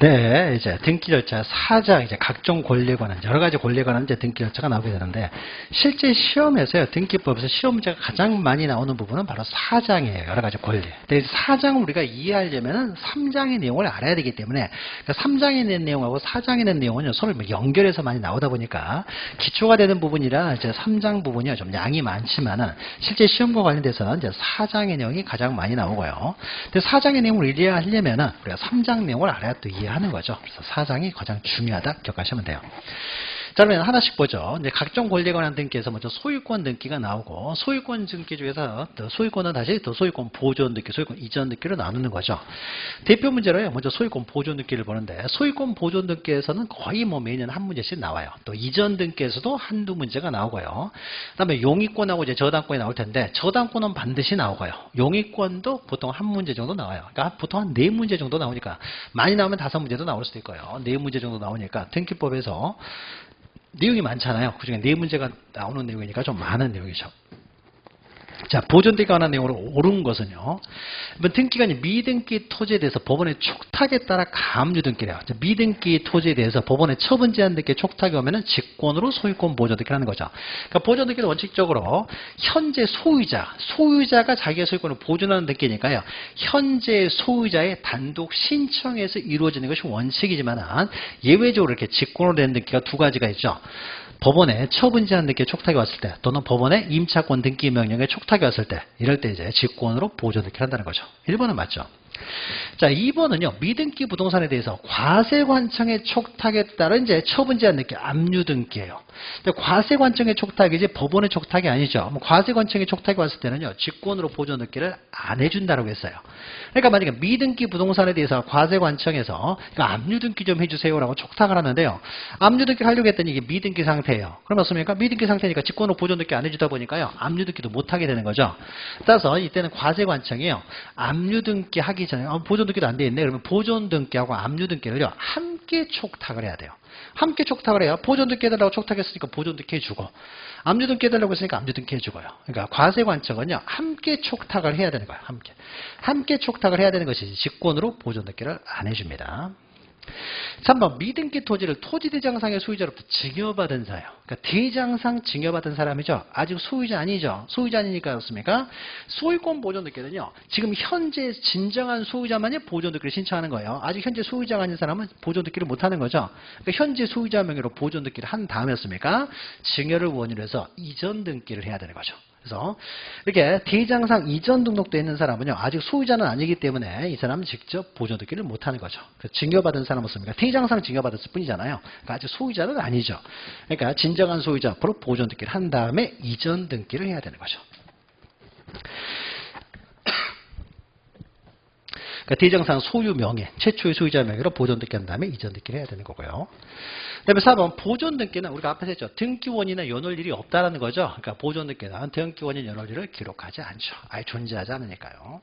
네, 이제 등기 절차 사장, 이제 각종 권리에 관한 여러 가지 권리에 관한 이제 등기 절차가 나오게 되는데, 실제 시험에서요, 등기법에서 시험 문제가 가장 많이 나오는 부분은 바로 사장이에요. 여러 가지 권리. 근데 사장을 우리가 이해하려면은 3장의 내용을 알아야 되기 때문에, 그러니까 3장에 있는 내용하고 4장에 있는 내용은 서로 연결해서 많이 나오다 보니까 기초가 되는 부분이라 이제 3장 부분이 좀 양이 많지만은 실제 시험과 관련돼서는 이제 4장의 내용이 가장 많이 나오고요. 근데 4장의 내용을 이해하려면은 우리가 3장 내용을 알아야 또 이해하는 거죠. 그래서 4장이 가장 중요하다 기억하시면 돼요. 자, 그러면 하나씩 보죠. 이제 각종 권리에 관한 등기에서 먼저 소유권 등기가 나오고, 소유권 등기 중에서 소유권은 다시 소유권 보존 등기, 소유권 이전 등기로 나누는 거죠. 대표 문제로요, 먼저 소유권 보존 등기를 보는데, 소유권 보존 등기에서는 거의 뭐 매년 한 문제씩 나와요. 또 이전 등기에서도 한두 문제가 나오고요. 그다음에 용의권하고 이제 저당권이 나올 텐데, 저당권은 반드시 나오고요. 용의권도 보통 한 문제 정도 나와요. 그러니까 보통 한 4문제 정도 나오니까, 많이 나오면 5문제도 나올 수도 있고요. 4문제 정도 나오니까 등기법에서 내용이 많잖아요. 그중에 4문제가 나오는 내용이니까 좀 많은 내용이죠. 자, 보존등기에 관한 내용으로 옳은 것은요. 이번 등기관이 미등기 토지에 대해서 법원의 촉탁에 따라 가압류 등기래요. 미등기 토지에 대해서 법원의 처분 제한 등기 촉탁이 오면은 직권으로 소유권 보존 등기를 하는 거죠. 그러니까 보존 등기는 원칙적으로 현재 소유자가 자기의 소유권을 보존하는 등기니까요. 현재 소유자의 단독 신청에서 이루어지는 것이 원칙이지만 예외적으로 이렇게 직권으로 된 등기가 두 가지가 있죠. 법원에 처분 제한 등기 촉탁이 왔을 때, 또는 법원의 임차권 등기 명령에 촉탁이 왔을 때, 이럴 때 이제 직권으로 보존 등기를 한다는 거죠. 1번은 맞죠. 자, 2번은요, 미등기 부동산에 대해서 과세관청의 촉탁에 따른 이제 처분 제한 등기, 압류 등기예요. 근데 과세관청의 촉탁이 이제 법원의 촉탁이 아니죠. 과세관청의 촉탁이 왔을 때는요, 직권으로 보존 등기를 안 해준다라고 했어요. 그러니까 만약에 미등기 부동산에 대해서 과세관청에서 압류 등기 좀 해주세요라고 촉탁을 하는데요. 압류 등기를 하려고 했더니 이게 미등기 상태예요. 그럼 어떻습니까? 미등기 상태니까 직권으로 보존 등기 안 해주다 보니까요, 압류 등기도 못 하게 되는 거죠. 따라서 이때는 과세관청이요, 압류 등기 하기 전에 보존 등기도 안 돼 있네. 그러면 보존 등기하고 압류 등기를요, 함께 촉탁을 해야 돼요. 함께 촉탁을 해야 보존 등기 해달라고 촉탁했으니까 보존 등기 해주고, 압류 등기 해달라고 했으니까 압류 등기 해주고요. 그러니까 과세관청은요, 함께 촉탁을 해야 되는 거예요. 함께 촉탁을 해야 되는 것이지 직권으로 보존 등기를 안 해줍니다. 3번 미등기 토지를 토지대장상의 소유자로부터 증여받은 사예요. 그러니까 대장상 증여받은 사람이죠. 아직 소유자 아니죠. 소유자 아니니까 그렇습니까? 소유권 보존 등기는요, 지금 현재 진정한 소유자만이 보존 등기를 신청하는 거예요. 아직 현재 소유자가 아닌 사람은 보존 등기를 못하는 거죠. 그러니까 현재 소유자 명의로 보존 등기를 한 다음이었습니까? 증여를 원인으로 해서 이전 등기를 해야 되는 거죠. 그래서 이렇게 대장상 이전 등록되어 있는 사람은요, 아직 소유자는 아니기 때문에 이 사람은 직접 보존 등기를 못하는 거죠. 증여받은 사람은 없습니까? 대장상 증여받았을 뿐이잖아요. 그러니까 아직 소유자는 아니죠. 그러니까 진정한 소유자 앞으로 보존 등기를 한 다음에 이전 등기를 해야 되는 거죠. 그러니까 대장상 소유 명의, 최초의 소유자 명의로 보존 등기한 다음에 이전 등기를 해야 되는 거고요. 그 다음에 4번 보존 등기는 우리가 앞에서 했죠. 등기원이나 연월 일이 없다라는 거죠. 그러니까 보존 등기는 등기원인 연월 일을 기록하지 않죠. 아예 존재하지 않으니까요.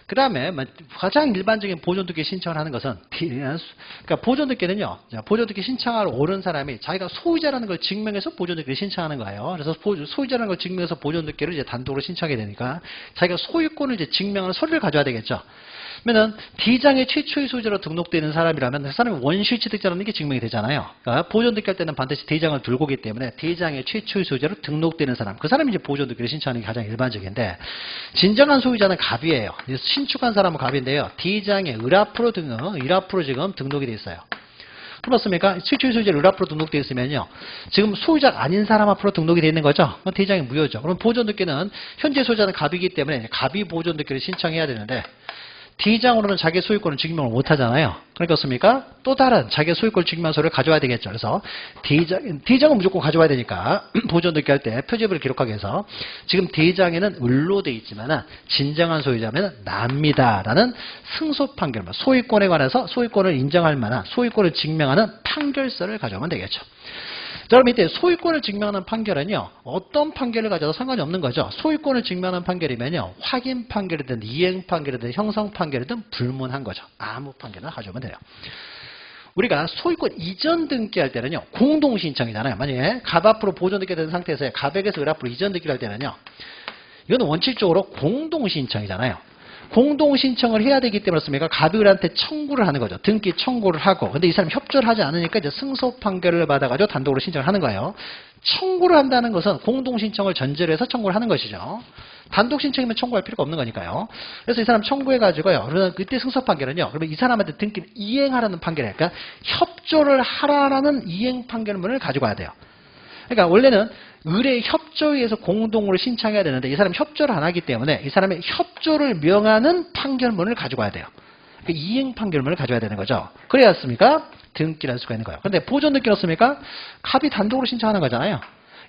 그 다음에 가장 일반적인 보존 등기 신청을 하는 것은, 그러니까 보존 등기는요, 보존 등기 신청하러 오른 사람이 자기가 소유자라는 걸 증명해서 보존 등기를 신청하는 거예요. 그래서 소유자라는 걸 증명해서 보존 등기를 이제 단독으로 신청하게 되니까 자기가 소유권을 이제 증명하는 서류를 가져와야 되겠죠. 그러면 D장의 최초의 소유자로 등록되는 사람이라면 그 사람이 원시 취득자라는 게 증명이 되잖아요. 그러니까 보존 등기할 때는 반드시 D장을 들고 오기 때문에 D장의 최초의 소유자로 등록되는 사람, 그 사람이 이제 보존 등기를 신청하는 게 가장 일반적인데, 진정한 소유자는 갑이에요. 신축한 사람은 갑인데요, D장의 을 앞으로 지금 등록이 돼 있어요. 그렇습니까? 최초의 소유자를 을 앞으로 등록되어 있으면요, 지금 소유자가 아닌 사람 앞으로 등록이 되어 있는 거죠. 그럼 D장이 무효죠. 그럼 보존 등기는 현재 소유자는 갑이기 때문에 갑이 보존 등기를 신청해야 되는데, D장으로는 자기 소유권을 증명을 못하잖아요. 그러니까 어떻습니까? 또 다른 자기 소유권 증명 서류를 가져와야 되겠죠. 그래서 D장은 무조건 가져와야 되니까 보존 등기할 때 표지부를 기록하기 위해서 지금 D장에는 을로 돼 있지만 진정한 소유자면 납니다라는 승소 판결, 소유권에 관해서 소유권을 인정할 만한 소유권을 증명하는 판결서를 가져오면 되겠죠. 자, 그럼 이때 소유권을 증명하는 판결은요, 어떤 판결을 가져도 상관이 없는 거죠. 소유권을 증명하는 판결이면요, 확인 판결이든 이행 판결이든 형성 판결이든 불문한 거죠. 아무 판결을 가져오면 돼요. 우리가 소유권 이전 등기할 때는요, 공동신청이잖아요. 만약에 갑 앞으로 보존 등기된 상태에서 갑에게서 을 앞으로 이전 등기를 할 때는요, 이거는 원칙적으로 공동신청이잖아요. 공동 신청을 해야 되기 때문에 그렇습니까? 갑이 을한테 청구를 하는 거죠. 등기 청구를 하고. 근데 이 사람이 협조를 하지 않으니까 이제 승소 판결을 받아가지고 단독으로 신청을 하는 거예요. 청구를 한다는 것은 공동 신청을 전제로 해서 청구를 하는 것이죠. 단독 신청이면 청구할 필요가 없는 거니까요. 그래서 이 사람 청구해가지고요. 그러면 그때 승소 판결은요. 그러면 이 사람한테 등기를 이행하라는 판결이에요. 그러니까 협조를 하라는 이행 판결문을 가지고 와야 돼요. 그러니까 원래는 의뢰 협조에 의해서 공동으로 신청해야 되는데 이 사람이 협조를 안 하기 때문에 이 사람의 협조를 명하는 판결문을 가지고 와야 돼요. 그러니까 이행 판결문을 가져야 되는 거죠. 그래야습니까? 등기를 할 수가 있는 거예요. 근데 보존 등기는 어떻습니까? 갑이 단독으로 신청하는 거잖아요.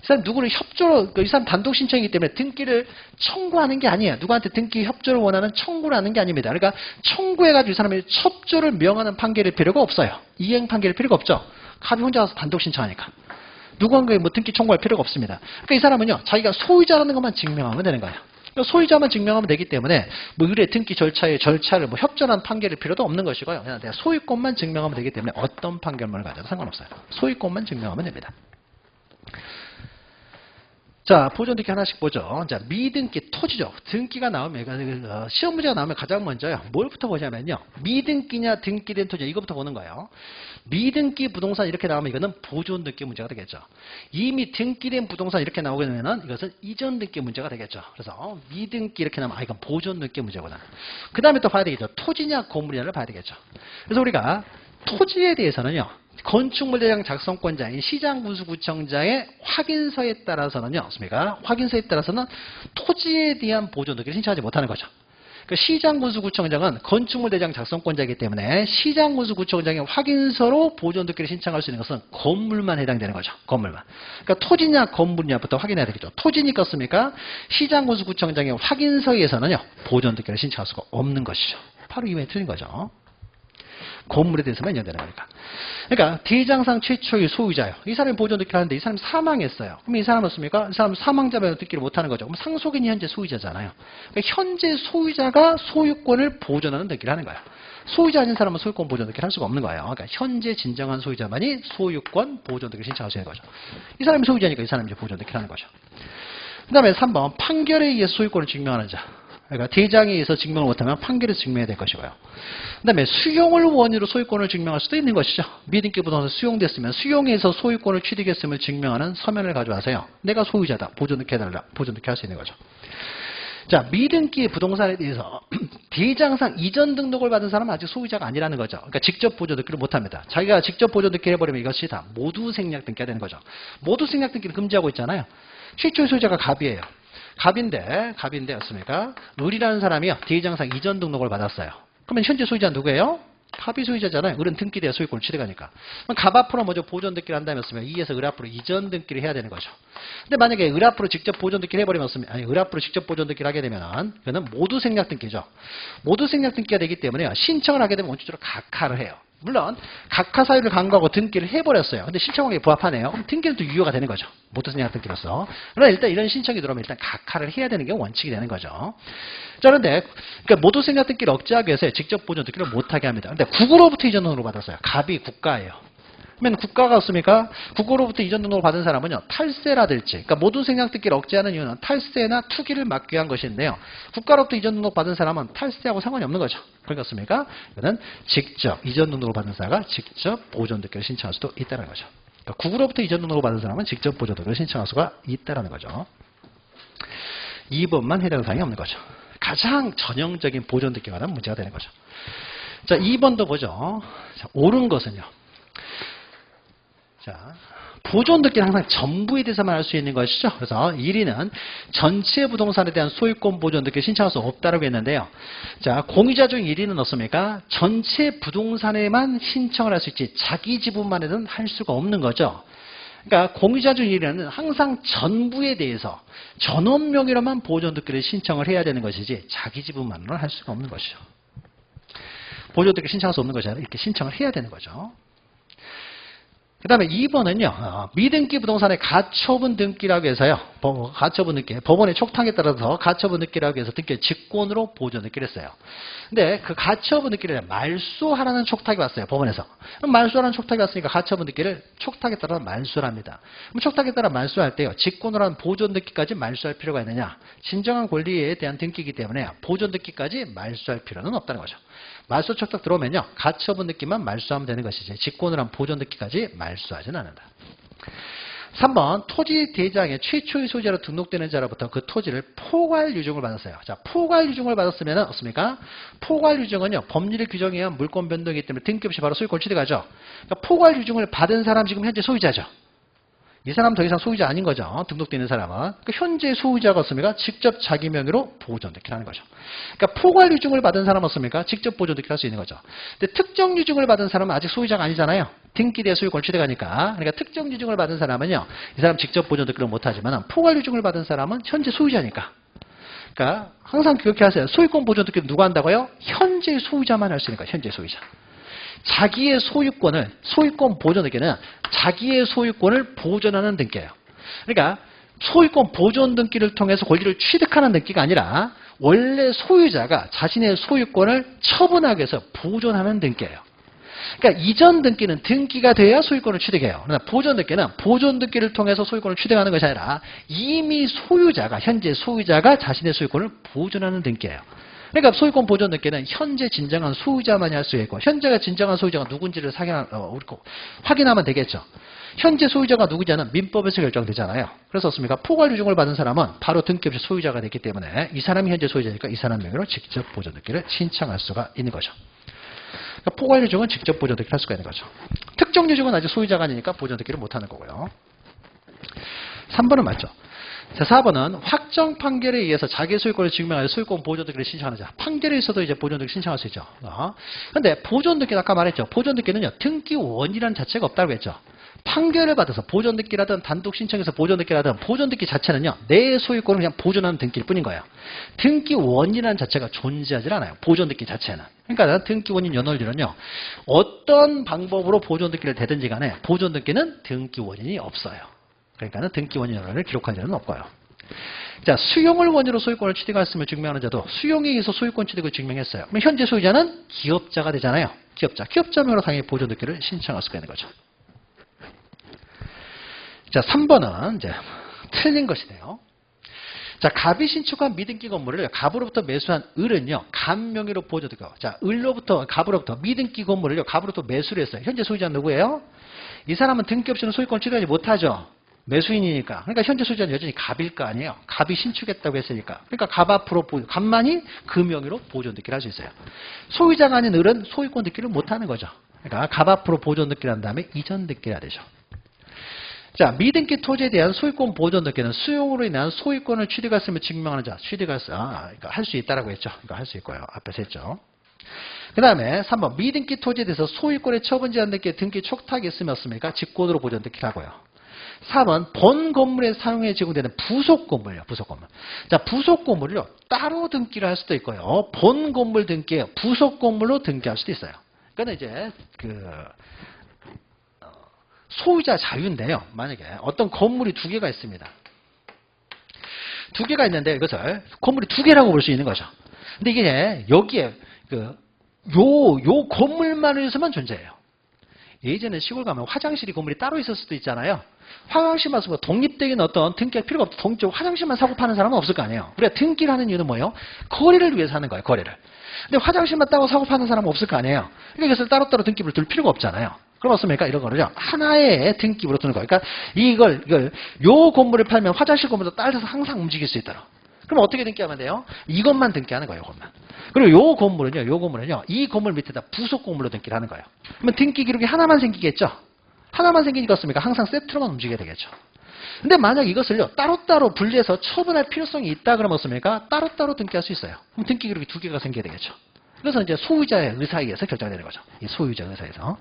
이 사람 누구를 협조로, 이 사람 단독 신청이기 때문에 등기를 청구하는 게 아니에요. 누구한테 등기 협조를 원하는 청구를 하는 게 아닙니다. 그러니까 청구해가지고 이 사람이 협조를 명하는 판결일 필요가 없어요. 이행 판결일 필요가 없죠. 갑이 혼자 와서 단독 신청하니까. 누구한테 뭐 등기 청구할 필요가 없습니다. 그러니까 이 사람은요, 자기가 소유자라는 것만 증명하면 되는 거예요. 그러니까 소유자만 증명하면 되기 때문에 뭐 의뢰 등기 절차의 절차를 뭐 협조한 판결일 필요도 없는 것이고요. 그냥 내가 소유권만 증명하면 되기 때문에 어떤 판결문을 가져도 상관없어요. 소유권만 증명하면 됩니다. 자, 보존 등기 하나씩 보죠. 자, 미등기 토지죠. 등기가 나오면, 시험 문제가 나오면 가장 먼저요. 뭘부터 보냐면요. 미등기냐 등기된 토지, 이거부터 보는 거예요. 미등기 부동산 이렇게 나오면 이거는 보존 등기 문제가 되겠죠. 이미 등기된 부동산 이렇게 나오게 되면은 이것은 이전 등기 문제가 되겠죠. 그래서 미등기 이렇게 나오면 이건 보존 등기 문제구나. 그 다음에 또 봐야 되겠죠. 토지냐 건물이냐를 봐야 되겠죠. 그래서 우리가 토지에 대해서는요. 건축물 대장 작성권자인 시장군수구청장의 확인서에 따라서는요, 맞습니까? 확인서에 따라서는 토지에 대한 보존 등기를 신청하지 못하는 거죠. 그러니까 시장군수구청장은 건축물 대장 작성권자이기 때문에 시장군수구청장의 확인서로 보존 등기를 신청할 수 있는 것은 건물만 해당되는 거죠. 건물만. 그러니까 토지냐 건물이냐부터 확인해야 되겠죠. 토지니까 습니까? 시장군수구청장의 확인서에 의해서는요, 보존 등기를 신청할 수가 없는 것이죠. 바로 이 말이 틀린 거죠. 건물에 대해서만 인정되는 거니까. 그러니까 대장상 최초의 소유자예요. 이 사람이 보존 등기를 하는데 이 사람이 사망했어요. 그럼 이 사람은 어떻습니까? 이 사람은 사망자면 등기를 못하는 거죠. 그럼 상속인이 현재 소유자잖아요. 그러니까 현재 소유자가 소유권을 보존하는 등기를 하는 거예요. 소유자 아닌 사람은 소유권 보존 등기를 할 수가 없는 거예요. 그러니까 현재 진정한 소유자만이 소유권 보존 등기를 신청할 수 있는 거죠. 이 사람이 소유자니까 이 사람이 이제 보존 등기를 하는 거죠. 그 다음에 3번 판결에 의해서 소유권을 증명하는 자. 그러니까 대장에 의해서 증명을 못하면 판결에서 증명해야 될 것이고요. 그 다음에 수용을 원인으로 소유권을 증명할 수도 있는 것이죠. 미등기 부동산 수용됐으면 수용해서 소유권을 취득했음을 증명하는 서면을 가져와서요. 내가 소유자다. 보존 등기 해달라. 보존 등기 할 수 있는 거죠. 자, 미등기 부동산에 대해서 대장상 이전 등록을 받은 사람은 아직 소유자가 아니라는 거죠. 그러니까 직접 보존 등기를 못합니다. 자기가 직접 보존 등기를 해버리면 이것이 다 모두 생략 등기가 되는 거죠. 모두 생략 등기를 금지하고 있잖아요. 최초의 소유자가 갑이에요. 갑인데였습니까? 을이라는 사람이요. 대장상 이전 등록을 받았어요. 그러면 현재 소유자는 누구예요? 갑이 소유자잖아요. 을은 등기돼야 소유권을 취득하니까. 그럼 갑 앞으로 먼저 보존 등기를 한다면 이에서 을 앞으로 이전 등기를 해야 되는 거죠. 근데 만약에 을 앞으로 직접 보존 등기를 해버리면 아니 을 앞으로 직접 보존 등기를 하게 되면 이거는 모두 생략 등기죠. 모두 생략 등기가 되기 때문에 신청을 하게 되면 원칙적으로 각하를 해요. 물론 각하 사유를 간과하고 등기를 해버렸어요. 근데 신청하기에 부합하네요. 그럼 등기는 또 유효가 되는 거죠. 모두 생략 등기로서. 그러나 일단 이런 신청이 들어오면 일단 각하를 해야 되는 게 원칙이 되는 거죠. 자, 그런데 그러니까 모두 생략 등기를 억제하기 위해서 직접 보존 등기를 못하게 합니다. 근데 국으로부터 이전 등록을 받았어요. 갑이 국가예요. 그러면 국가가 없습니까? 국고로부터 이전 등록을 받은 사람은요, 탈세라든지, 그러니까 모든 생략 등기를 억제하는 이유는 탈세나 투기를 막기 위한 것인데요. 국가로부터 이전 등록 받은 사람은 탈세하고 상관이 없는 거죠. 그렇습니까? 이거는 직접 이전 등록을 받은 사람가 직접 보존 등기를 신청할 수도 있다는 거죠. 그러니까 국으로부터 이전 등록을 받은 사람은 직접 보존 등기를 신청할 수가 있다는 거죠. 2번만 해당 사항이 없는 거죠. 가장 전형적인 보존 등기에 관한 문제가 되는 거죠. 자, 2번도 보죠. 자, 옳은 것은요. 자, 보존 등기는 항상 전부에 대해서만 할 수 있는 것이죠. 그래서 1위는 전체 부동산에 대한 소유권 보존 등기 신청할 수 없다라고 했는데요. 자, 공유자 중 1위는 어떻습니까? 전체 부동산에만 신청을 할 수 있지 자기 지분만에는 할 수가 없는 거죠. 그러니까 공유자 중 1위는 항상 전부에 대해서 전원 명의로만 보존 등기를 신청을 해야 되는 것이지 자기 지분만으로는 할 수가 없는 것이죠. 보존 등기 신청할 수 없는 것이 아니라 이렇게 신청을 해야 되는 거죠. 그 다음에 2번은요. 미등기 부동산의 가처분 등기라고 해서요. 가처분 등기, 법원의 촉탁에 따라서 가처분 등기라고 해서 등기를 직권으로 보존 등기를 했어요. 근데 그 가처분 등기를 말소하라는 촉탁이 왔어요. 법원에서. 그럼 말소하라는 촉탁이 왔으니까 가처분 등기를 촉탁에 따라 말소를 합니다. 그럼 촉탁에 따라 말소할 때요. 직권으로 한 보존 등기까지 말소할 필요가 있느냐? 진정한 권리에 대한 등기이기 때문에 보존 등기까지 말소할 필요는 없다는 거죠. 말소 촉탁 들어오면요. 가처분 등기만 말소하면 되는 것이지 직권으로 한 보존 등기까지 말소하지는 않는다. 3번 토지 대장의 최초의 소유자로 등록되는 자로부터 그 토지를 포괄 유증을 받았어요. 자, 포괄 유증을 받았으면 어떻습니까? 포괄 유증은요. 법률의 규정에 의한 물권 변동이기 때문에 등기 없이 바로 소유권 취득하죠. 그러니까 포괄 유증을 받은 사람 지금 현재 소유자죠. 이 사람은 더 이상 소유자 아닌 거죠. 등록되어 있는 사람은. 그러니까 현재 소유자가 없습니까? 직접 자기 명의로 보존등기를 하는 거죠. 그러니까 포괄 유증을 받은 사람은 없습니까? 직접 보존등기를 할 수 있는 거죠. 근데 특정 유증을 받은 사람은 아직 소유자가 아니잖아요. 등기대 소유권 취득하니까. 그러니까 특정 유증을 받은 사람은요. 이 사람 직접 보존등기를 못하지만 포괄 유증을 받은 사람은 현재 소유자니까. 그러니까 항상 기억해 하세요. 소유권 보존등기를 누가 한다고요? 현재 소유자만 할 수 있는 거예요. 현재 소유자. 자기의 소유권 보존 등기는 자기의 소유권을 보존하는 등기예요. 그러니까 소유권 보존 등기를 통해서 권리를 취득하는 등기가 아니라 원래 소유자가 자신의 소유권을 처분하기 위해서 보존하는 등기예요. 그러니까 이전 등기는 등기가 돼야 소유권을 취득해요. 그러나 보존 등기는 보존 등기를 통해서 소유권을 취득하는 것이 아니라 이미 현재 소유자가 자신의 소유권을 보존하는 등기예요. 그러니까 소유권 보존 등기는 현재 진정한 소유자만이 할 수 있고 현재가 진정한 소유자가 누군지를 확인하면 되겠죠. 현재 소유자가 누구냐는 민법에서 결정되잖아요. 그래서 어떻습니까? 포괄 유증을 받은 사람은 바로 등기 없이 소유자가 됐기 때문에 이 사람이 현재 소유자니까 이 사람 명의로 직접 보존 등기를 신청할 수가 있는 거죠. 그러니까 포괄 유증은 직접 보존 등기를 할 수가 있는 거죠. 특정 유증은 아직 소유자가 아니니까 보존 등기를 못하는 거고요. 3번은 맞죠. 자, 4번은 확정 판결에 의해서 자기 소유권을 증명하여 소유권 보존 등기를 신청하는 자. 판결에 있어도 이제 보존 등기 신청할 수 있죠. 근데 보존 등기는 아까 말했죠. 보존 등기는요. 등기원이라는 자체가 없다고 했죠. 판결을 받아서 보존 등기라든 단독 신청해서 보존 등기라든 보존 등기 자체는요. 내 소유권을 그냥 보존하는 등기일 뿐인 거예요. 등기원이라는 자체가 존재하지 않아요. 보존 등기 자체는. 그러니까 등기원인 연월률은요. 어떤 방법으로 보존 등기를 대든지 간에 보존 등기는 등기원인이 없어요. 그러니까는 등기원인 연월을 기록할 일은 없고요. 자, 수용을 원유로 소유권을 취득했음을 증명하는 자도 수용에 의해서 소유권 취득을 증명했어요. 그럼 현재 소유자는 기업자가 되잖아요. 기업자명으로 당연히 보존 등기를 신청할 수가 있는 거죠. 자, 3번은 이제 틀린 것이 돼요. 자, 갑이 신축한 미등기 건물을 갑으로부터 매수한 을은요, 갑 명의로 보존 등기. 자, 갑으로부터 미등기 건물을요, 갑으로부터 매수를 했어요. 현재 소유자는 누구예요? 이 사람은 등기 없이는 소유권 취득하지 못하죠. 매수인이니까. 그러니까 현재 소유자는 여전히 갑일 거 아니에요. 갑이 신축했다고 했으니까. 그러니까 갑만이 그 명의로 보존 등기를 할 수 있어요. 소유자가 아닌 을은 소유권 등기를 못하는 거죠. 그러니까 갑 앞으로 보존 등기를 한 다음에 이전 등기를 해야 되죠. 자, 미등기 토지에 대한 소유권 보존 등기는 수용으로 인한 소유권을 취득했음을 증명하는 자, 그러니까 할 수 있다라고 했죠. 그러니까 할 수 있고요. 앞에서 했죠. 그 다음에 3번 미등기 토지에 대해서 소유권의 처분 제한 등기에 등기 촉탁이 있으면 없습니까? 직권으로 보존 등기를 하고요. 4번 본 건물에 사용해 제공되는 부속 건물이요. 부속 건물. 자, 부속 건물을요. 따로 등기를 할 수도 있고요. 본 건물 등기에 부속 건물로 등기할 수도 있어요. 그러니까 이제 소유자 자유인데요. 만약에 어떤 건물이 두 개가 있습니다. 두 개가 있는데 이것을 건물이 두 개라고 볼 수 있는 거죠. 근데 이게 여기에 요 건물만에서만 존재해요. 예전에 시골 가면 화장실이 건물이 따로 있을 수도 있잖아요. 화장실만 쓰고 독립적인 어떤 등기할 필요가 없고 독립적으로 화장실만 사고 파는 사람은 없을 거 아니에요. 우리가 등기를 하는 이유는 뭐예요? 거래를 위해서 하는 거예요. 거래를. 근데 화장실만 따로 사고 파는 사람은 없을 거 아니에요. 그러니까 이것을 따로따로 등기부를 둘 필요가 없잖아요. 그럼 어떻습니까? 이런 거를요. 하나의 등기부로 두는 거예요. 그러니까 요 건물을 팔면 화장실 건물도 따라서 항상 움직일 수 있도록. 그럼 어떻게 등기하면 돼요? 이것만 등기하는 거예요. 이것만. 그리고 요 건물은요. 이 건물 밑에다 부속 건물로 등기를 하는 거예요. 그러면 등기 기록이 하나만 생기겠죠? 하나만 생기니까 어떻습니까? 항상 세트로만 움직여야 되겠죠. 근데 만약 이것을요. 따로따로 분리해서 처분할 필요성이 있다 그러면 어떻습니까? 따로따로 등기할 수 있어요. 그럼 등기 기록이 두 개가 생겨야 되겠죠. 그래서 이제 소유자의 의사에 의해서 결정되는 거죠. 이 소유자 의사에서.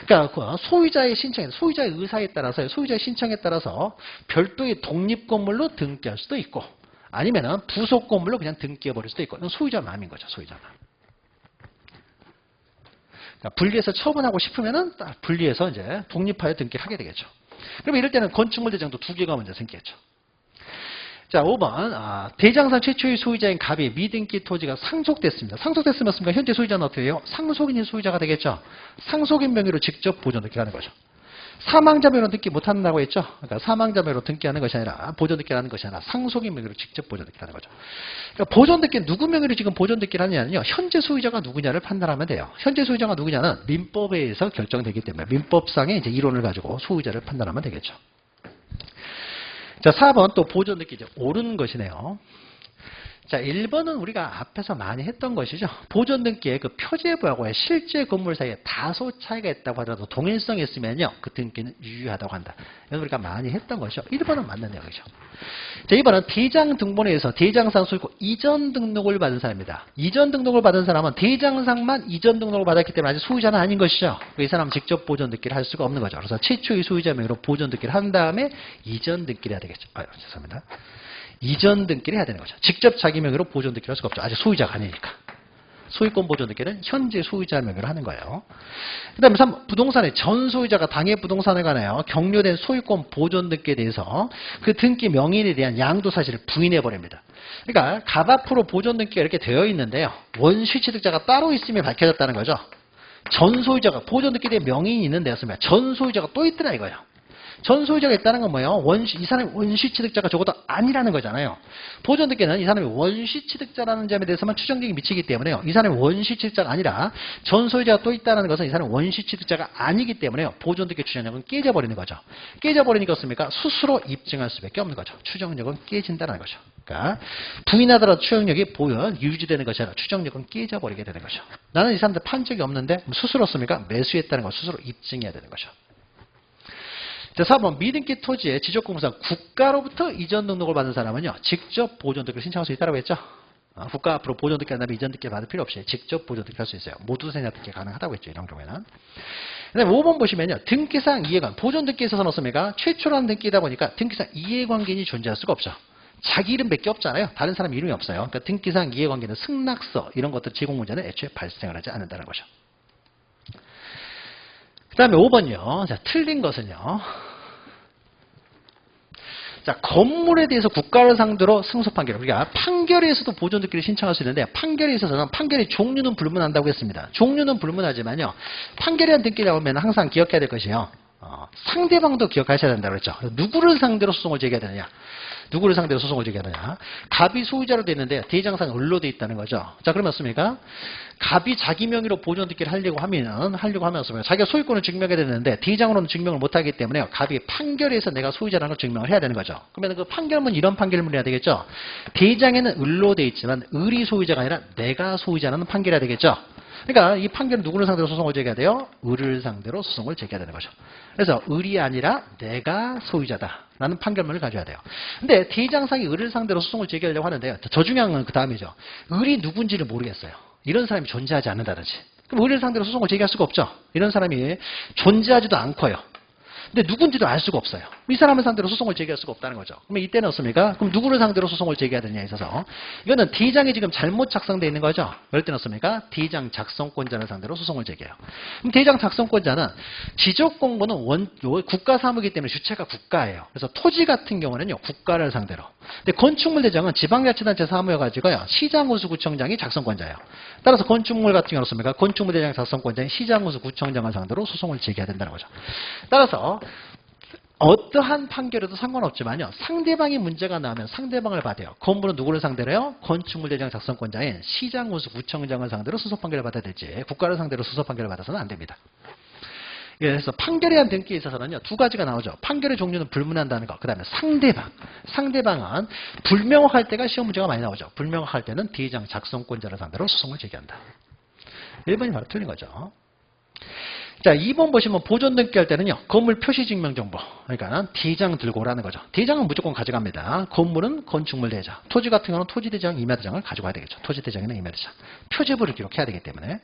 그러니까 소유자의 의사에 따라서, 소유자의 신청에 따라서 별도의 독립 건물로 등기할 수도 있고, 아니면은 부속 건물로 그냥 등기해 버릴 수도 있고, 이건 소유자 마음인 거죠. 소유자 마음. 그러니까 분리해서 처분하고 싶으면은 분리해서 이제 독립하여 등기를 하게 되겠죠. 그러면 이럴 때는 건축물 대장도 두 개가 먼저 생기겠죠. 자, 5번. 대장상 최초의 소유자인 갑의 미등기 토지가 상속됐습니다. 상속됐으면 현재 소유자는 어떻게 돼요? 상속인이 소유자가 되겠죠. 상속인 명의로 직접 보존 등기하는 거죠. 사망자 명의로 등기 못한다고 했죠. 그러니까 사망자 명의로 등기하는 것이 아니라 보존 등기하는 것이 아니라 상속인 명의로 직접 보존 등기하는 거죠. 그러니까 보존 등기 누구 명의로 지금 보존 등기를 하느냐는요. 현재 소유자가 누구냐를 판단하면 돼요. 현재 소유자가 누구냐는 민법에 의해서 결정되기 때문에 민법상의 이제 이론을 가지고 소유자를 판단하면 되겠죠. 자, 4번 또 보존 등기 이제 옳은 것이네요. 자, 1번은 우리가 앞에서 많이 했던 것이죠. 보존 등기의 그 표제부하고의 실제 건물 사이에 다소 차이가 있다고 하더라도 동일성이 있으면요. 그 등기는 유효하다고 한다. 이건 우리가 많이 했던 것이죠. 1번은 맞는 내용이죠. 자, 2번은 대장 등본에 의해서 대장상 소유권 이전 등록을 받은 사람입니다. 이전 등록을 받은 사람은 대장상만 이전 등록을 받았기 때문에 아직 소유자는 아닌 것이죠. 이 사람은 직접 보존 등기를 할 수가 없는 거죠. 그래서 최초의 소유자 명의로 보존 등기를 한 다음에 이전 등기를 해야 되겠죠. 죄송합니다. 이전 등기를 해야 되는 거죠. 직접 자기 명의로 보존 등기를 할 수가 없죠. 아직 소유자가 아니니까. 소유권 보존 등기는 현재 소유자 명의로 하는 거예요. 그 다음에 3, 부동산의 전 소유자가 당해 부동산에 관하여 격려된 소유권 보존 등기에 대해서 그 등기 명인에 대한 양도 사실을 부인해 버립니다. 그러니까 갑 앞으로 보존 등기가 이렇게 되어 있는데요. 원시 취득자가 따로 있음이 밝혀졌다는 거죠. 전 소유자가 보존 등기에 대한 명인이 있는데 전 소유자가 또 있더라 이거예요. 전 소유자가 있다는 건 뭐예요? 이 사람이 원시 취득자가 적어도 아니라는 거잖아요. 보존 등기는 이 사람이 원시 취득자라는 점에 대해서만 추정력이 미치기 때문에요. 이 사람이 원시 취득자가 아니라 전 소유자가 또 있다는 것은 이 사람이 원시 취득자가 아니기 때문에요. 보존 등기 추정력은 깨져버리는 거죠. 깨져버리니까 어떻습니까? 스스로 입증할 수밖에 없는 거죠. 추정력은 깨진다는 거죠. 그러니까 부인하더라도 추정력이 유지되는 것이 아니라 추정력은 깨져버리게 되는 거죠. 나는 이 사람들 판 적이 없는데 스스로 씁니까? 매수했다는 걸 스스로 입증해야 되는 거죠. 자, 4번 미등기 토지의 지적공무상 국가로부터 이전 등록을 받은 사람은요. 직접 보존 등기를 신청할 수 있다고 했죠. 국가 앞으로 보존 등기 한 다음에 이전 등기 받을 필요 없이 직접 보존 등기 할 수 있어요. 모두 생략 등기 가능하다고 했죠. 이런 경우에는. 그다음에 5번 보시면요. 등기상 이해관 보존 등기에 있어서는 어떻습니까? 최초라는 등기이다 보니까 등기상 이해관계인이 존재할 수가 없죠. 자기 이름밖에 없잖아요. 다른 사람 이름이 없어요. 그러니까 등기상 이해관계는 승낙서 이런 것들 제공 문제는 애초에 발생을 하지 않는다는 거죠. 그 다음에 5번요. 자, 틀린 것은요. 자, 건물에 대해서 국가를 상대로 승소 판결. 우리가 판결에서도 보존 등기를 신청할 수 있는데 판결에 있어서는 판결의 종류는 불문한다고 했습니다. 종류는 불문하지만요. 판결에 대한 등기라고 하면 항상 기억해야 될 것이요. 상대방도 기억하셔야 된다고 그랬죠. 누구를 상대로 소송을 제기해야 되느냐. 누구를 상대로 소송을 제기하느냐. 갑이 소유자로 되어 있는데 대장상 을로 되어 있다는 거죠. 자, 그러면 어떻습니까? 갑이 자기 명의로 보존 등기를 하려고 하면 어떻습니까? 자기가 소유권을 증명해야 되는데 대장으로는 증명을 못하기 때문에 갑이 판결에서 내가 소유자라는 걸 증명을 해야 되는 거죠. 그러면 그 판결문 이런 판결문을 해야 되겠죠. 대장에는 을로 되어 있지만 을이 소유자가 아니라 내가 소유자라는 판결해야 되겠죠. 그러니까 이 판결은 누구를 상대로 소송을 제기해야 돼요? 을을 상대로 소송을 제기해야 되는 거죠. 그래서 을이 아니라 내가 소유자다라는 판결문을 가져야 돼요. 근데 대장상이 을을 상대로 소송을 제기하려고 하는데요. 저 중요한 건 그 다음이죠. 을이 누군지를 모르겠어요. 이런 사람이 존재하지 않는다든지. 그럼 을을 상대로 소송을 제기할 수가 없죠. 이런 사람이 존재하지도 않고요. 근데 누군지도 알 수가 없어요. 이 사람을 상대로 소송을 제기할 수가 없다는 거죠. 그러면 이때는 어떻습니까? 그럼 누구를 상대로 소송을 제기해야 되느냐에 있어서 이거는 대장이 지금 잘못 작성되어 있는 거죠. 이럴 때는 어떻습니까? 대장 작성권자를 상대로 소송을 제기해요. 그럼 대장 작성권자는 지적공무는 국가 사무이기 때문에 주체가 국가예요. 그래서 토지 같은 경우는요. 국가를 상대로. 근데 건축물 대장은 지방자치단체 사무여가지고요. 시장호수구청장이 작성권자예요. 따라서 건축물 같은 경우는 어떻습니까? 건축물 대장 작성권자인 시장호수구청장을 상대로 소송을 제기해야 된다는 거죠. 따라서 어떠한 판결에도 상관없지만요. 상대방이 문제가 나면 상대방을 받아요. 건물은 누구를 상대로 해요? 건축물 대장 작성권자인 시장호수구청장을 상대로 수소 판결을 받아야 되지 국가를 상대로 수소 판결을 받아서는 안 됩니다. 그래서 판결에 대한 등기에 있어서는요. 두 가지가 나오죠. 판결의 종류는 불문한다는 거. 그 다음에 상대방. 상대방은 불명확할 때가 시험 문제가 많이 나오죠. 불명확할 때는 대장 작성권자를 상대로 소송을 제기한다. 1번이 바로 틀린 거죠. 자, 2번 보시면 보존 등기할 때는요. 건물 표시 증명 정보. 그러니까 대장 들고 오라는 거죠. 대장은 무조건 가져갑니다. 건물은 건축물 대장. 토지 같은 경우는 토지 대장, 임야 대장을 가져가야 되겠죠. 토지 대장이나 임야 대장. 표제부를 기록해야 되기 때문에.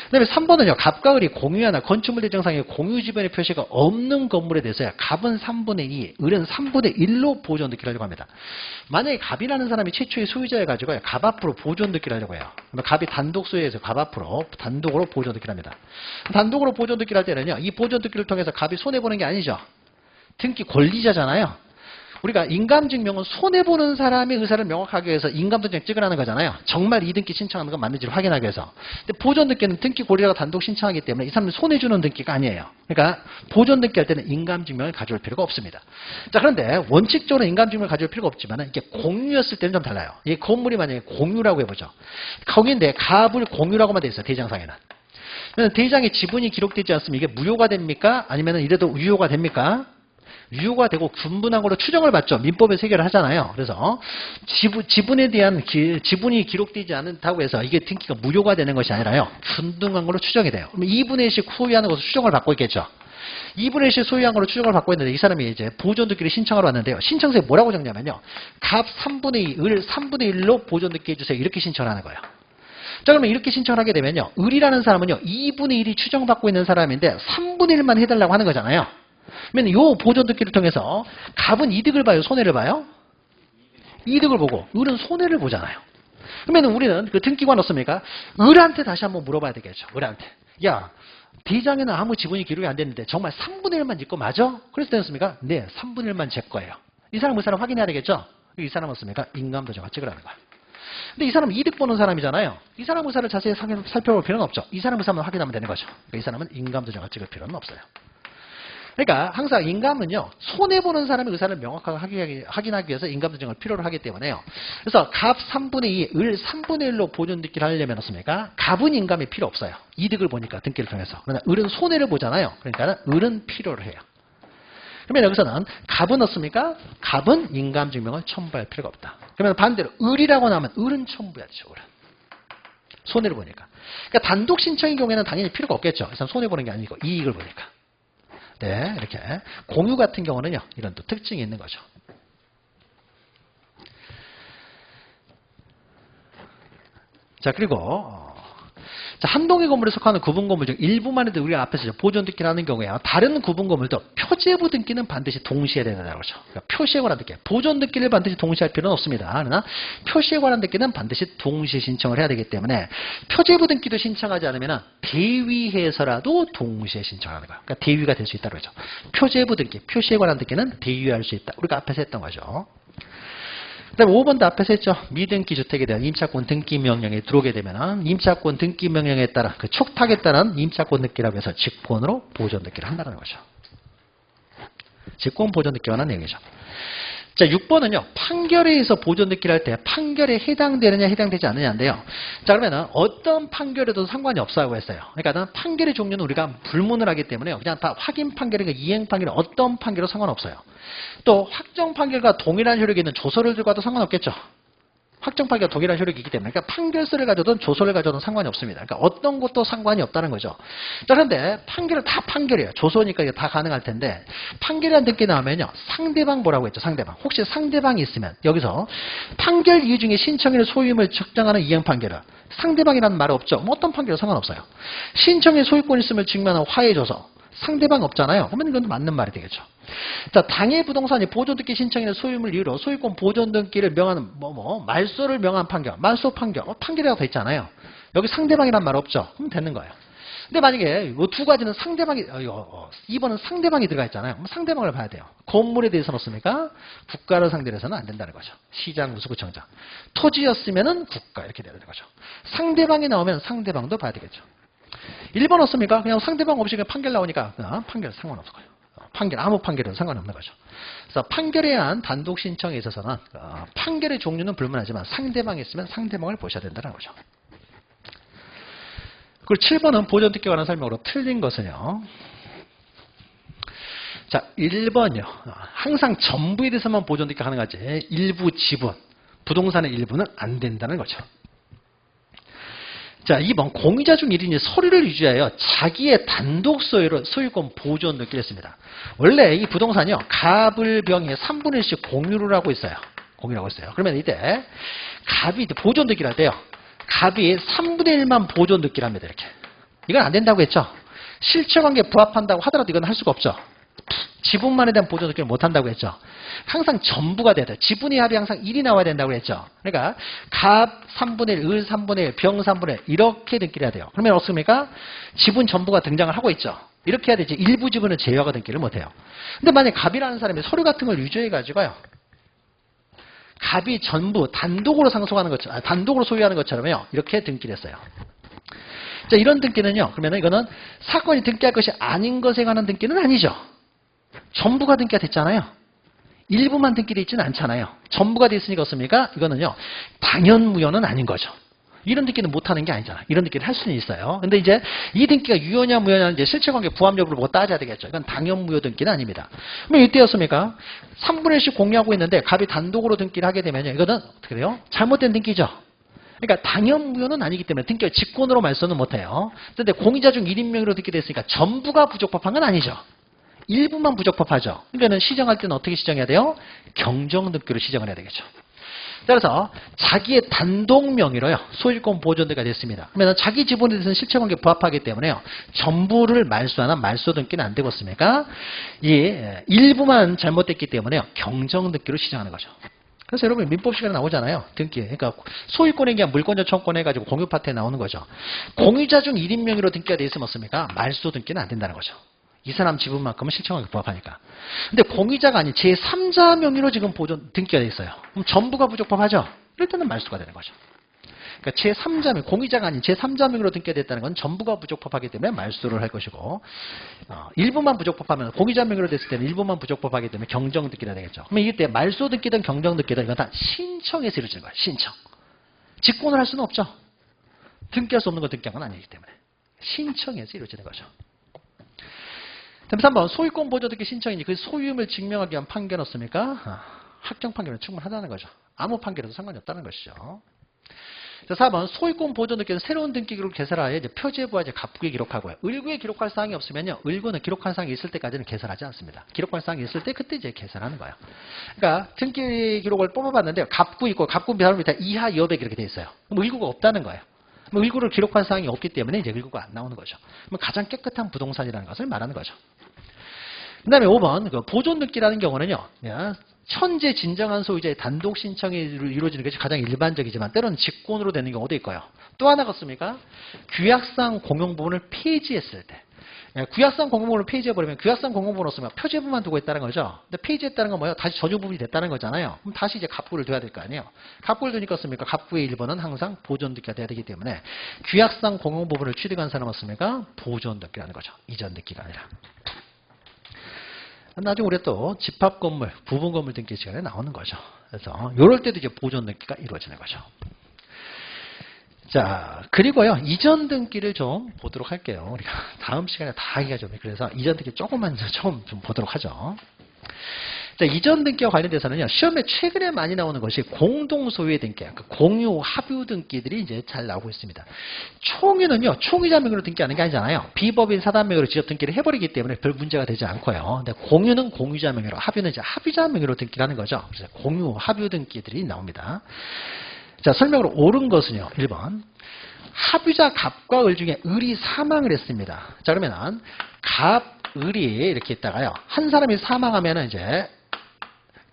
그다음에 3번은요. 갑과 을이 공유하나 건축물 대장상의 공유 지변의 표시가 없는 건물에 대해서야 갑은 3분의 2, 을은 3분의 1로 보존 등기를 하려고 합니다. 만약에 갑이라는 사람이 최초의 소유자여 가지고요. 갑 앞으로 보존 등기를 하려고 해요. 그러면 갑이 단독 소유해서 갑 앞으로 단독으로 보존 등기를 합니다. 단독으로 보존 등기를 할 때는요. 이 보존 등기를 통해서 갑이 손해보는 게 아니죠. 등기 권리자잖아요. 우리가 인감증명은 손해보는 사람의 의사를 명확하게 해서 인감도장 찍으라는 거잖아요. 정말 이 등기 신청하는 건 맞는지를 확인하기 위해서. 근데 보존등기는 등기 권리자가 단독 신청하기 때문에 이 사람은 손해주는 등기가 아니에요. 그러니까 보존등기 할 때는 인감증명을 가져올 필요가 없습니다. 자, 그런데 원칙적으로 인감증명을 가져올 필요가 없지만 이게 공유였을 때는 좀 달라요. 이 건물이 만약에 공유라고 해보죠. 거기인데 갑을 공유라고만 돼 있어요. 대장상에는. 대장에 지분이 기록되지 않으면 이게 무효가 됩니까? 아니면 이래도 유효가 됩니까? 유효가 되고 분분한 걸로 추정을 받죠. 민법에서 해결을 하잖아요. 그래서 지분에 대한 지분이 기록되지 않다고 해서 이게 등기가 무효가 되는 것이 아니라요. 분분한 걸로 추정이 돼요. 그러면 2분의 1씩 소유하는 것으로 추정을 받고 있겠죠. 2분의 1씩 소유한 걸로 추정을 받고 있는데 이 사람이 이제 보존등기를 신청하러 왔는데요. 신청서에 뭐라고 적냐면요. 갑 3분의 2, 을 3분의 1로 보존등기 해주세요. 이렇게 신청을 하는 거예요. 자, 그러면 이렇게 신청을 하게 되면요. 을이라는 사람은요. 2분의 1이 추정받고 있는 사람인데 3분의 1만 해달라고 하는 거잖아요. 그러면 이 보존등기를 통해서 갑은 이득을 봐요? 손해를 봐요? 이득을 보고 을은 손해를 보잖아요. 그러면 우리는 그 등기관 없습니까? 을한테 다시 한번 물어봐야 되겠죠. 을한테. 야, 대장에는 아무 지분이 기록이 안 됐는데 정말 3분의 1만 네 거 맞아? 그래서 되었습니까? 네, 3분의 1만 제 거예요. 이 사람 그 사람 확인해야 되겠죠? 이 사람 없습니까? 인감도장을 찍으라는 거야. 근데 이 사람은 이득 보는 사람이잖아요. 이 사람 의사를 자세히 살펴볼 필요는 없죠. 이 사람 의사만 확인하면 되는 거죠. 그러니까 이 사람은 인감도장을 찍을 필요는 없어요. 그러니까 항상 인감은요. 손해보는 사람의 의사를 명확하게 확인하기 위해서 인감도장을 필요로 하기 때문에요. 그래서 갑 3분의 2, 을 3분의 1로 보존등기를 하려면 어떻습니까? 갑은 인감이 필요 없어요. 이득을 보니까 등기를 통해서. 그러나 을은 손해를 보잖아요. 그러니까 을은 필요로 해요. 그러면 여기서는 갑은 어떻습니까? 갑은 인감증명을 첨부할 필요가 없다. 그러면 반대로 을이라고 나오면 을은 첨부해야죠. 을은. 손해를 보니까. 그러니까 단독 신청의 경우에는 당연히 필요가 없겠죠. 그래서 손해보는 게 아니고 이익을 보니까. 네, 이렇게. 공유 같은 경우는요, 이런 또 특징이 있는 거죠. 자, 그리고, 자, 한 동의 건물에 속하는 구분 건물 중 일부만 해도 우리가 앞에서 보존등기를 하는 경우에요. 다른 구분 건물도 표제부 등기는 반드시 동시에 해야 된다는 거죠. 그러니까 표시에 관한 등기. 보존등기를 반드시 동시에 할 필요는 없습니다. 그러나 표시에 관한 등기는 반드시 동시에 신청을 해야 되기 때문에 표제부 등기도 신청하지 않으면 대위해서라도 동시에 신청하는 거예요. 그러니까 대위가 될 수 있다고 그러죠. 표제부 등기, 표시에 관한 등기는 대위할 수 있다. 우리가 앞에서 했던 거죠. 그 다음에 5번도 앞에서 했죠. 미등기 주택에 대한 임차권 등기 명령에 들어오게 되면 임차권 등기 명령에 따라 그 촉탁에 따른 임차권 등기라고 해서 직권으로 보존 등기를 한다는 거죠. 직권 보존 등기와 하는 내용이죠. 자, 6번은요. 판결에 의해서 보존 등기를 할 때 판결에 해당되느냐 해당되지 않느냐인데요. 자, 그러면은 어떤 판결에도 상관이 없다고 했어요. 그러니까 판결의 종류는 우리가 불문을 하기 때문에 그냥 다 확인 판결이나 이행 판결 어떤 판결도 상관없어요. 또 확정 판결과 동일한 효력이 있는 조서를 들고도 상관없겠죠. 확정 판결과 동일한 효력이 있기 때문에 그러니까 판결서를 가져든 조서를 가져든 상관이 없습니다. 그러니까 어떤 것도 상관이 없다는 거죠. 자, 그런데 판결은 다 판결이에요. 조서니까 이게 다 가능할 텐데 판결이라는 등기 나오면요. 상대방 뭐라고 했죠? 상대방. 혹시 상대방이 있으면 여기서 판결 이유 중에 신청인의 소유임을 적정하는 이행 판결은 상대방이라는 말 없죠. 뭐 어떤 판결은 상관없어요. 신청의 소유권 있음을 증명하는 화해 조서. 상대방 없잖아요. 그러면 이건 맞는 말이 되겠죠. 자, 당해 부동산이 보존등기 신청인의 소유임을 이유로 소유권 보존등기를 명하는 말소를 명한 판결, 말소 판결, 판결이라고 돼 있잖아요. 여기 상대방이란 말 없죠. 그럼 되는 거예요. 근데 만약에 이 두 가지는 상대방이 2번은 상대방이 들어가 있잖아요. 그럼 상대방을 봐야 돼요. 건물에 대해서는 없습니까? 국가를 상대로 해서는 안 된다는 거죠. 시장, 무수구청장. 토지였으면은 국가 이렇게 되는 거죠. 상대방이 나오면 상대방도 봐야 되겠죠. 1번 없습니까? 그냥 상대방 없이 그냥 판결 나오니까 판결 상관없을 거예요. 판결, 아무 판결은 상관없는 거죠. 그래서 판결에 의한 단독 신청에 있어서는 판결의 종류는 불문하지만 상대방이 있으면 상대방을 보셔야 된다는 거죠. 그리고 7번은 보존등기에 관한 설명으로 틀린 것은요. 자, 1번이요. 항상 전부에 대해서만 보존등기 가능하지 일부 지분, 부동산의 일부는 안 된다는 거죠. 자, 2번 공유자 중 1인이 서류를 유지하여 자기의 단독 소유로 소유권 보존 등기를 했습니다. 원래 이 부동산이요. 갑을 병에 3분의 1씩 공유를 하고 있어요. 공유를 하고 있어요. 그러면 이때 갑이 보존 등기를 할 때요. 갑이 3분의 1만 보존 등기를 합니다. 이렇게. 이건 안 된다고 했죠. 실체관계에 부합한다고 하더라도 이건 할 수가 없죠. 지분만에 대한 보존 등기를 못 한다고 했죠. 항상 전부가 돼야 돼요. 지분의 합이 항상 1이 나와야 된다고 했죠. 그러니까 갑 3분의 1, 을 3분의 1, 병 3분의 1 이렇게 등기를 해야 돼요. 그러면 어떻습니까? 지분 전부가 등장을 하고 있죠. 이렇게 해야 되지. 일부 지분은 제외하고 등기를 못해요. 근데 만약에 갑이라는 사람이 서류 같은 걸 유조해가지고요. 갑이 전부 단독으로 상속하는 것처럼, 단독으로 소유하는 것처럼요. 이렇게 등기를 했어요. 자, 이런 등기는요. 그러면 이거는 사건이 등기할 것이 아닌 것에 관한 등기는 아니죠. 전부가 등기가 됐잖아요. 일부만 등기되어 있지는 않잖아요. 전부가 돼 있으니까 어떻습니까? 이거는요. 당연무효는 아닌 거죠. 이런 등기는 못하는 게 아니잖아. 이런 등기를 할 수는 있어요. 근데 이제 이 등기가 유효냐 무효냐는 이제 실체관계 부합 여부를 보고 따져야 되겠죠. 이건 당연무효 등기는 아닙니다. 그럼 이때였습니까? 3분의 1씩 공유하고 있는데 갑이 단독으로 등기를 하게 되면요. 이거는 어떻게 돼요? 잘못된 등기죠. 그러니까 당연무효는 아니기 때문에 등기가 직권으로 말소는 못해요. 그런데 공유자 중 1인 명의로 등기됐으니까 전부가 부적법한 건 아니죠. 일부만 부적법하죠. 그러니까 시정할 때는 어떻게 시정해야 돼요? 경정등기로 시정을 해야 되겠죠. 따라서 자기의 단독 명의로요. 소유권 보존등기가 됐습니다. 그러면 자기 지분에 대해서는 실체관계 부합하기 때문에요. 전부를 말소하는 말소등기는 안 되겠습니까? 이 일부만 잘못됐기 때문에요. 경정등기로 시정하는 거죠. 그래서 여러분 민법 시간에 나오잖아요. 등기. 그러니까 소유권에 의한 물권자 청권 해가지고 공유 파트에 나오는 거죠. 공유자 중 1인 명의로 등기가 돼 있으면 어떻습니까? 말소 등기는 안 된다는 거죠. 이 사람 지분만큼은 실체관계 부합하니까. 근데 공유자가 아닌 제3자 명의로 지금 보존 등기가 돼 있어요. 그럼 전부가 부적법하죠? 이럴 때는 말소가 되는 거죠. 그러니까 제3자 명, 공유자가 아닌 제3자 명의로 등기가 됐다는 건 전부가 부적법하기 때문에 말소를 할 것이고 일부만 부적법하면 공유자 명의로 됐을 때는 일부만 부적법하기 때문에 경정 등기가 되겠죠. 그러면 이때 말소 등기든 경정 등기든 이건 다 신청에서 이루어지는 거예요. 신청. 직권을 할 수는 없죠. 등기할 수 없는 건 등기한 건 아니기 때문에 신청에서 이루어지는 거죠. 다음 3번 소유권 보존 등기 신청이니 그 소유임을 증명하기 위한 판결은 없습니까? 확정 판결은 충분하다는 거죠. 아무 판결에도 상관이 없다는 것이죠. 자, 4번 소유권 보존 등기는 새로운 등기기록을 개설하여 이제 표제부와 이제 갑부에 기록하고요. 을구에 기록할 사항이 없으면요. 을구는 기록할 사항이 있을 때까지는 개설하지 않습니다. 기록할 사항이 있을 때 그때 이제 개설하는 거예요. 그러니까 등기 기록을 뽑아봤는데 갑구 있고 갑구 바로 밑에 이하 여백 이렇게 돼 있어요. 그럼 을구가 없다는 거예요. 을구를 기록할 사항이 없기 때문에 이제 을구가 안 나오는 거죠. 그럼 가장 깨끗한 부동산이라는 것을 말하는 거죠. 그 다음에 5번 그 보존 등기라는 경우는요. 현재 진정한 소유자의 단독 신청이 이루어지는 것이 가장 일반적이지만 때로는 직권으로 되는 경우도 있고요. 또 하나가 있습니까? 규약상 공용 부분을 폐지했을 때. 규약상 공용 부분을 폐지해버리면 규약상 공용 부분은 없으면 표제부만 두고 있다는 거죠. 근데 폐지했다는 건 뭐예요? 다시 저주 부분이 됐다는 거잖아요. 그럼 다시 이제 갑구를 둬야 될 거 아니에요. 갑구를 두니까 없습니까? 갑구의 1번은 항상 보존 등기가 돼야 되기 때문에 규약상 공용 부분을 취득한 사람은 없습니까? 보존 등기라는 거죠. 이전 등기가 아니라. 나중에 우리가 또 집합 건물, 부분 건물 등기 시간에 나오는 거죠. 그래서 이럴 때도 이제 보존 등기가 이루어지는 거죠. 자, 그리고요 이전 등기를 좀 보도록 할게요. 우리가 다음 시간에 다 하기가 좀 그래서 이전 등기 조금만 좀 보도록 하죠. 자, 이전 등기와 관련돼서는요 시험에 최근에 많이 나오는 것이 공동 소유의 등기, 그 공유 합유 등기들이 이제 잘 나오고 있습니다. 총유는요 총유자 명의로 등기하는 게 아니잖아요. 비법인 사단 명의로 직접 등기를 해버리기 때문에 별 문제가 되지 않고요. 근데 공유는 공유자 명의로, 합유는 이제 합유자 명의로 등기를 하는 거죠. 그래서 공유 합유 등기들이 나옵니다. 자, 설명으로 옳은 것은요 1번 합유자 갑과 을 중에 을이 사망을 했습니다. 자, 그러면은 갑, 을이 이렇게 있다가요 한 사람이 사망하면은 이제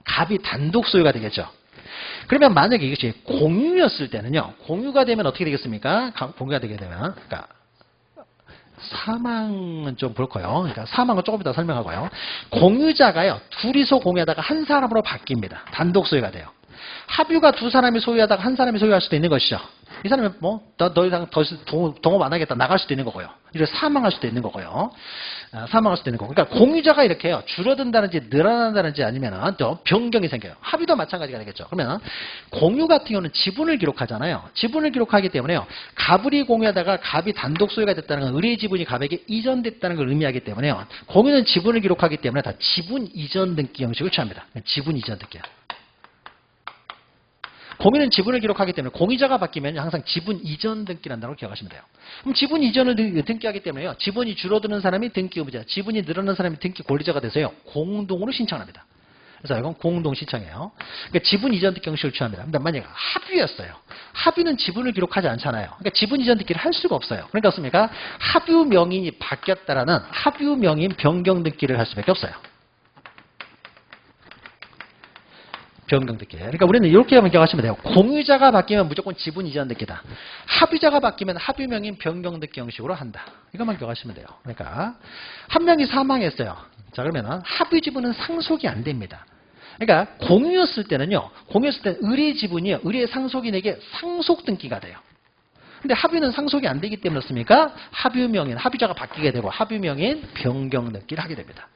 갑이 단독 소유가 되겠죠. 그러면 만약에 이것이 공유였을 때는요. 공유가 되면 어떻게 되겠습니까? 공유가 되게 되면 그러니까 사망은 좀 그렇고요. 그러니까 사망은 조금 이따 설명하고요. 공유자가요. 둘이서 공유하다가 한 사람으로 바뀝니다. 단독 소유가 돼요. 합유가 두 사람이 소유하다가 한 사람이 소유할 수도 있는 것이죠. 이 사람이 뭐 더 이상 동업 안 하겠다 나갈 수도 있는 거고요. 이래 사망할 수도 있는 거고요. 사망할 수도 있는 거고. 그러니까 공유자가 이렇게요. 줄어든다든지 늘어난다든지 아니면 또 변경이 생겨요. 합의도 마찬가지가 되겠죠. 그러면 공유 같은 경우는 지분을 기록하잖아요. 지분을 기록하기 때문에요. 갑을이 공유하다가 갑이 단독 소유가 됐다는 건 을의 지분이 갑에게 이전됐다는 걸 의미하기 때문에요. 공유는 지분을 기록하기 때문에 다 지분 이전 등기 형식을 취합니다. 지분 이전 등기야. 공유는 지분을 기록하기 때문에 공유자가 바뀌면 항상 지분 이전 등기란다고 기억하시면 돼요. 그럼 지분 이전을 등기하기 때문에요. 지분이 줄어드는 사람이 등기 의무자, 지분이 늘어나는 사람이 등기 권리자가 돼서요. 공동으로 신청합니다. 그래서 이건 공동 신청이에요. 그러니까 지분 이전 등기 형식을 취합니다. 근데 만약에 합유였어요. 합유는 지분을 기록하지 않잖아요. 그러니까 지분 이전 등기를 할 수가 없어요. 그러니까 어떻습니까? 합유 명인이 바뀌었다라는 합유 명인 변경 등기를 할 수밖에 없어요. 변경등기. 그러니까 우리는 이렇게 변경하시면 돼요. 공유자가 바뀌면 무조건 지분 이전 등기다. 합의자가 바뀌면 합의명인 변경등기 형식으로 한다. 이것만 기억하시면 돼요. 그러니까 한 명이 사망했어요. 자, 그러면은 합의 지분은 상속이 안 됩니다. 그러니까 공유였을 때는요. 공유였을 때는 의뢰 지분이요. 의뢰 상속인에게 상속 등기가 돼요. 근데 합의는 상속이 안 되기 때문에 그렇습니까? 합의명인, 합의자가 바뀌게 되고 합의명인 변경 등기를 하게 됩니다.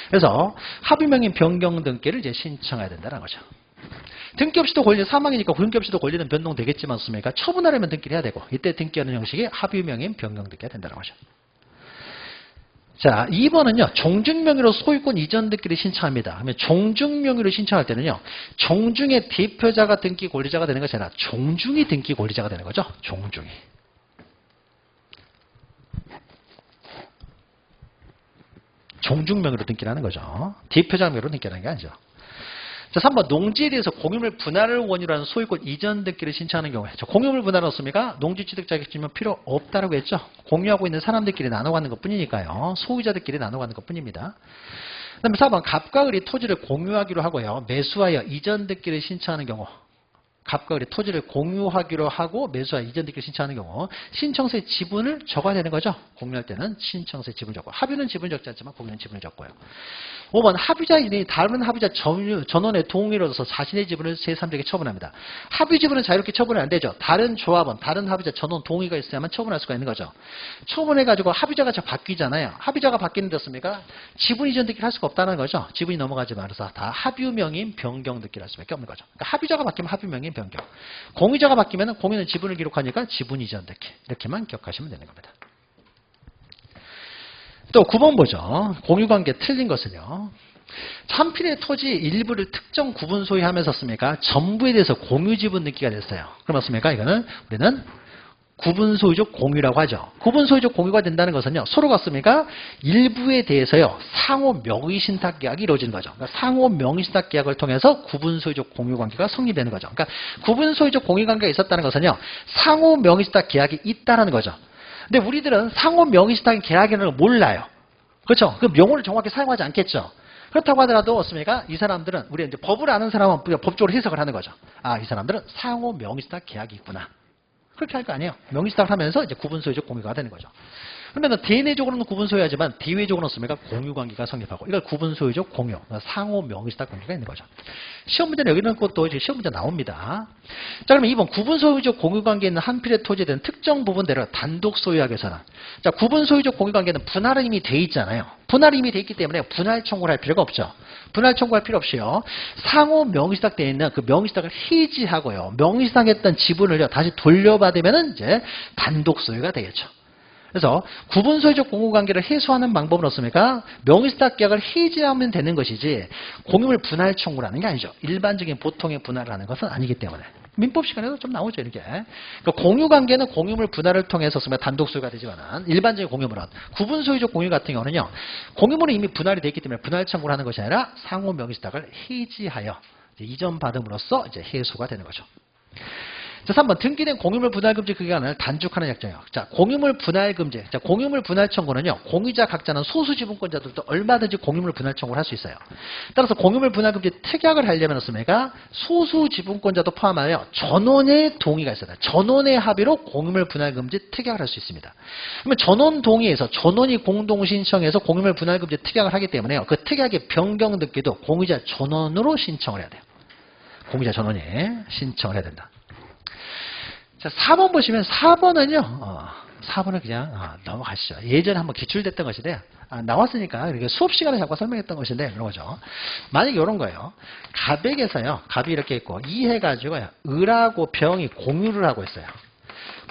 그래서 합의명인 변경 등기를 이제 신청해야 된다는 거죠. 등기 없이도 권리, 사망이니까 등기 없이도 권리는 변동되겠지만 습니까? 처분하려면 등기를 해야 되고 이때 등기하는 형식이 합의명인 변경 등기가 된다는 거죠. 자, 2번은요. 종중명의로 소유권 이전 등기를 신청합니다. 그러면 종중명의로 신청할 때는요. 종중의 대표자가 등기 권리자가 되는 것이 아니라 종중이 등기 권리자가 되는 거죠. 종중이. 종중명의로 등기를 하는 거죠. 대표자 명의로 등기하는 게 아니죠. 자, 3번 농지에 대해서 공유물 분할을 원인으로 하는 소유권 이전 등기를 신청하는 경우에 공유물 분할은 없습니까? 농지 취득 자격증은 필요 없다라고 했죠. 공유하고 있는 사람들끼리 나눠가는 것뿐이니까요. 소유자들끼리 나눠가는 것뿐입니다. 그 다음에 4번 갑과 을이 토지를 공유하기로 하고요. 매수하여 이전 등기를 신청하는 경우 갑과 을이 토지를 공유하기로 하고 매수하여 이전 등기를 신청하는 경우 신청서에 지분을 적어야 되는 거죠. 공유할 때는 신청서에 지분을 적고 합의는 지분을 적지 않지만 공유는 지분을 적고요. 5번 합의자인이 다른 합의자 전원의 동의를 얻어서 자신의 지분을 제3자에게 처분합니다. 합의 지분은 자유롭게 처분이 안 되죠. 다른 조합원, 다른 합의자 전원 동의가 있어야만 처분할 수가 있는 거죠. 처분해가지고 합의자가 바뀌잖아요. 합의자가 바뀌는데 없습니까? 지분 이전 등기를 할 수가 없다는 거죠. 지분이 넘어가지 말아서 다 합의명인 변경 등기를 할 수밖에 없는 거죠. 그러니까 합의자가 바뀌면 합의명인 변경. 공유자가 바뀌면 공유는 지분을 기록하니까 지분 이전 등기. 이렇게만 기억하시면 되는 겁니다. 또 9번 보죠. 공유관계 틀린 것은요. 한 필의 토지 일부를 특정 구분 소유하면서 씁니까? 전부에 대해서 공유지분 등기가 됐어요. 그럼 맞습니까? 이거는 우리는 구분소유적 공유라고 하죠. 구분소유적 공유가 된다는 것은요. 서로 같습니까? 일부에 대해서요. 상호 명의신탁 계약이 이루어지는 거죠. 그러니까 상호 명의신탁 계약을 통해서 구분소유적 공유관계가 성립되는 거죠. 그러니까 구분소유적 공유관계가 있었다는 것은요. 상호 명의신탁 계약이 있다는 거죠. 근데 우리들은 상호 명의신탁 계약이라는 걸 몰라요. 그렇죠? 그 명호를 정확히 사용하지 않겠죠. 그렇다고 하더라도 어떻습니까? 이 사람들은 우리 이제 법을 아는 사람은 법적으로 해석을 하는 거죠. 아, 이 사람들은 상호 명의신탁 계약이 있구나. 그렇게 할 거 아니에요. 명의신탁을 하면서 이제 구분소유적 공유가 되는 거죠. 그러면 대내적으로는 구분소유하지만 대외적으로는 없습니까? 공유관계가 성립하고 이걸 구분소유적 공유, 상호 명의신탁 관계가 있는 거죠. 시험 문제는 여기는 것도 이제 시험 문제 나옵니다. 자, 그러면 2번 구분소유적 공유관계에 있는 한 필의 토지에 대한 특정 부분대로 단독 소유하기 위해서는 자, 구분소유적 공유관계는 분할은 이미 돼 있잖아요. 분할이 이미 돼 있기 때문에 분할 청구를 할 필요가 없죠. 분할 청구할 필요 없이요. 상호 명의신탁 되어 있는 그 명의신탁을 해지하고요. 명의신탁했던 지분을요 다시 돌려받으면 이제 단독 소유가 되겠죠. 그래서 구분소유적 공유관계를 해소하는 방법은 없습니까? 명의신탁 계약을 해지하면 되는 것이지 공유물 분할 청구를 하는 게 아니죠. 일반적인 보통의 분할을 하는 것은 아니기 때문에. 민법 시간에도 좀 나오죠, 이렇게. 그러니까 공유관계는 공유물 분할을 통해서 단독 소유가 되지만 일반적인 공유물은 구분소유적 공유 같은 경우는요. 공유물은 이미 분할이 되어 있기 때문에 분할 청구를 하는 것이 아니라 상호 명의신탁을 해지하여 이전 받음으로써 이제 해소가 되는 거죠. 자, 3번 등기된 공유물 분할금지 기간을 단축하는 약정이요. 자, 공유물 분할금지. 자, 공유물 분할 청구는요. 공유자 각자는 소수 지분권자들도 얼마든지 공유물 분할 청구를 할 수 있어요. 따라서 공유물 분할금지 특약을 하려면 어떻습니까? 소수 지분권자도 포함하여 전원의 동의가 있어야 돼요. 전원의 합의로 공유물 분할금지 특약을 할 수 있습니다. 그러면 전원 동의에서 전원이 공동 신청해서 공유물 분할금지 특약을 하기 때문에요. 그 특약의 변경 등기도 공유자 전원으로 신청을 해야 돼요. 공유자 전원이 신청을 해야 된다. 자, 4번 보시면 4번은요. 4번은 그냥 넘어가시죠. 예전에 한번 기출됐던 것인데 나왔으니까 이렇게 수업 시간에 잠깐 설명했던 것인데 그런 거죠. 만약에 이런 거예요. 갑에게서요. 갑이 이렇게 있고 이 해가지고요. 을하고 병이 공유를 하고 있어요.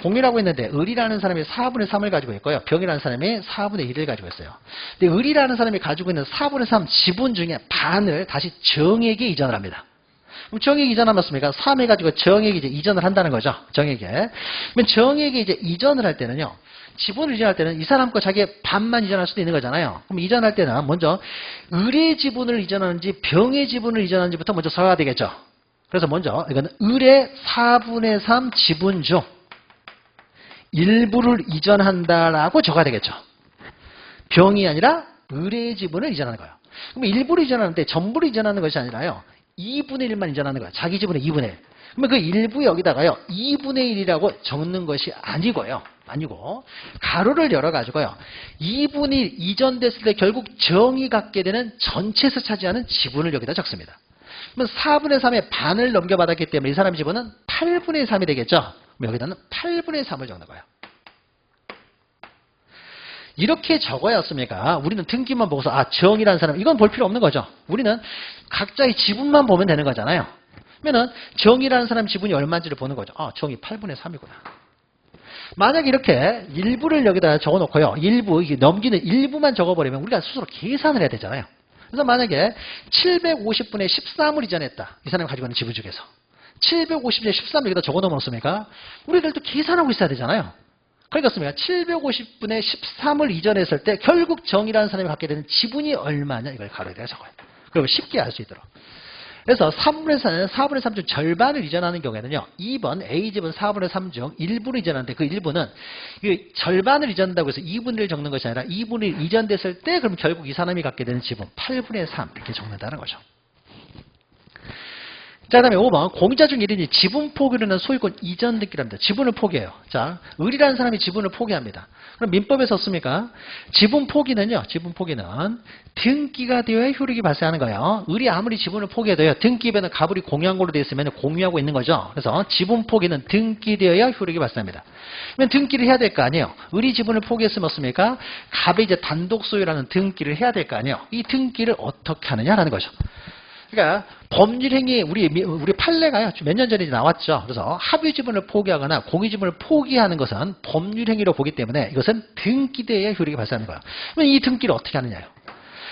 공유를 하고 있는데 을이라는 사람이 4분의 3을 가지고 있고요. 병이라는 사람이 4분의 1을 가지고 있어요. 근데 을이라는 사람이 가지고 있는 4분의 3 지분 중에 반을 다시 정에게 이전을 합니다. 그럼 정에게 이전하면 3 해가지고 정에게 이제 이전을 한다는 거죠. 정에게. 그러면 정에게 이제 이전을 할 때는요. 지분을 이전할 때는 이 사람 거 자기의 반만 이전할 수도 있는 거잖아요. 그럼 이전할 때는 먼저 을의 지분을 이전하는지 병의 지분을 이전하는지부터 먼저 써야 되겠죠. 그래서 먼저 이거는 을의 4분의 3 지분 중 일부를 이전한다라고 적어야 되겠죠. 병이 아니라 을의 지분을 이전하는 거예요. 그럼 일부를 이전하는데 전부를 이전하는 것이 아니라요. 2분의 1만 이전하는 거야. 자기 지분의 2분의 1. 그러면 그 일부 여기다가요. 2분의 1이라고 적는 것이 아니고요. 아니고 가로를 열어가지고요. 2분의 1 이전됐을 때 결국 정이 갖게 되는 전체에서 차지하는 지분을 여기다 적습니다. 그러면 4분의 3의 반을 넘겨받았기 때문에 이 사람의 지분은 8분의 3이 되겠죠. 그럼 여기다는 8분의 3을 적는 거예요. 이렇게 적어야습니까? 우리는 등기만 보고서 정이라는 사람 이건 볼 필요 없는 거죠. 우리는 각자의 지분만 보면 되는 거잖아요. 그러면은 정이라는 사람 지분이 얼마인지를 보는 거죠. 정이 8분의 3이구나. 만약에 이렇게 일부를 여기다 적어놓고요. 일부 이게 넘기는 일부만 적어버리면 우리가 스스로 계산을 해야 되잖아요. 그래서 만약에 750분의 13을 이전했다. 이 사람이 가지고 있는 지분 중에서 750분의 13 여기다 적어놓으면 우리들도 계산하고 있어야 되잖아요. 그러니까 750분의 13을 이전했을 때 결국 정이라는 사람이 갖게 되는 지분이 얼마냐 이걸 가로에다가 적어요. 그리고 쉽게 알 수 있도록. 그래서 4분의 3 중 절반을 이전하는 경우에는요. 2번 A집은 4분의 3 중 일부를 이전하는데 그 일부는 절반을 이전한다고 해서 2분의 1 적는 것이 아니라 2분의 1 이전됐을 때 그럼 결국 이 사람이 갖게 되는 지분 8분의 3 이렇게 적는다는 거죠. 자, 그 다음에 5번. 공유자 중 1인이 지분 포기를 하는 소유권 이전 등기를 합니다. 지분을 포기해요. 자, 을이라는 사람이 지분을 포기합니다. 그럼 민법에 썼습니까? 지분 포기는요, 지분 포기는 등기가 되어야 효력이 발생하는 거예요. 을이 아무리 지분을 포기해도요, 등기부에는 갑을이 공유한 걸로 되어 있으면 공유하고 있는 거죠. 그래서 지분 포기는 등기되어야 효력이 발생합니다. 그러면 등기를 해야 될 거 아니에요. 을이 지분을 포기했으면 어떻습니까? 갑이 이제 단독 소유라는 등기를 해야 될 거 아니에요. 이 등기를 어떻게 하느냐라는 거죠. 그러니까 법률행위 우리 판례가요 몇 년 전에 나왔죠. 그래서 합의 지분을 포기하거나 공유 지분을 포기하는 것은 법률행위로 보기 때문에 이것은 등기대의 효력이 발생하는 거예요. 그러면 이 등기를 어떻게 하느냐요?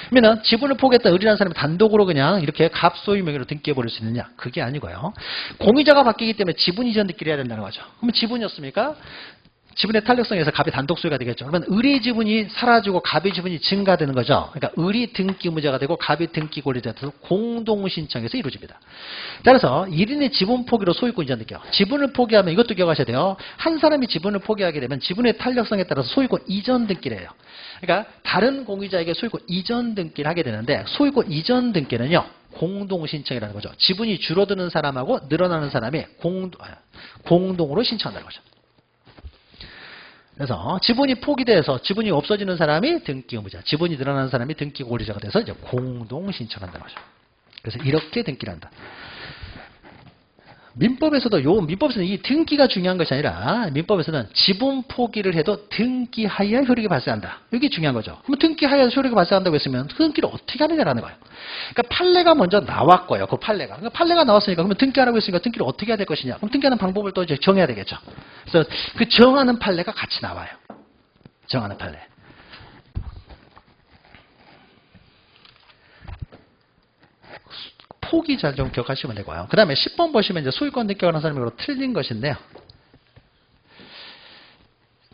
그러면 지분을 포기했던 을이라는 사람이 단독으로 그냥 이렇게 갑 소유 명의로 등기해 버릴 수 있느냐? 그게 아니고요. 공유자가 바뀌기 때문에 지분 이전 등기를 해야 된다는 거죠. 그러면 지분이었습니까? 지분의 탄력성에서 갑이 단독 소유가 되겠죠. 그러면 을의 지분이 사라지고 갑의 지분이 증가되는 거죠. 그러니까 을이 등기무자가 되고 갑이 등기 권리자가 돼서 공동신청에서 이루어집니다. 따라서 1인의 지분 포기로 소유권 이전 등기요. 지분을 포기하면 이것도 기억하셔야 돼요. 한 사람이 지분을 포기하게 되면 지분의 탄력성에 따라서 소유권 이전 등기를 해요. 그러니까 다른 공유자에게 소유권 이전 등기를 하게 되는데 소유권 이전 등기는요. 공동신청이라는 거죠. 지분이 줄어드는 사람하고 늘어나는 사람이 공동으로 신청한다는 거죠. 그래서 지분이 포기돼서 지분이 없어지는 사람이 등기 의무자, 지분이 늘어나는 사람이 등기 권리자가 돼서 이제 공동 신청한다는 거죠. 그래서 이렇게 등기를 한다. 민법에서는 이 등기가 중요한 것이 아니라 민법에서는 지분 포기를 해도 등기하여야 효력이 발생한다. 이게 중요한 거죠. 그럼 등기하여야 효력이 발생한다고 했으면 등기를 어떻게 하느냐라는 거예요. 그러니까 판례가 먼저 나왔고요. 그 판례가. 그러니까 판례가 나왔으니까 그러면 등기하라고 했으니까 등기를 어떻게 해야 될 것이냐. 그럼 등기하는 방법을 또 이제 정해야 되겠죠. 그래서 그 정하는 판례가 같이 나와요. 정하는 판례. 포기 잘 좀 기억하시면 되고요. 그 다음에 10번 보시면 이제 소유권 등기하는 사람이 틀린 것인데요.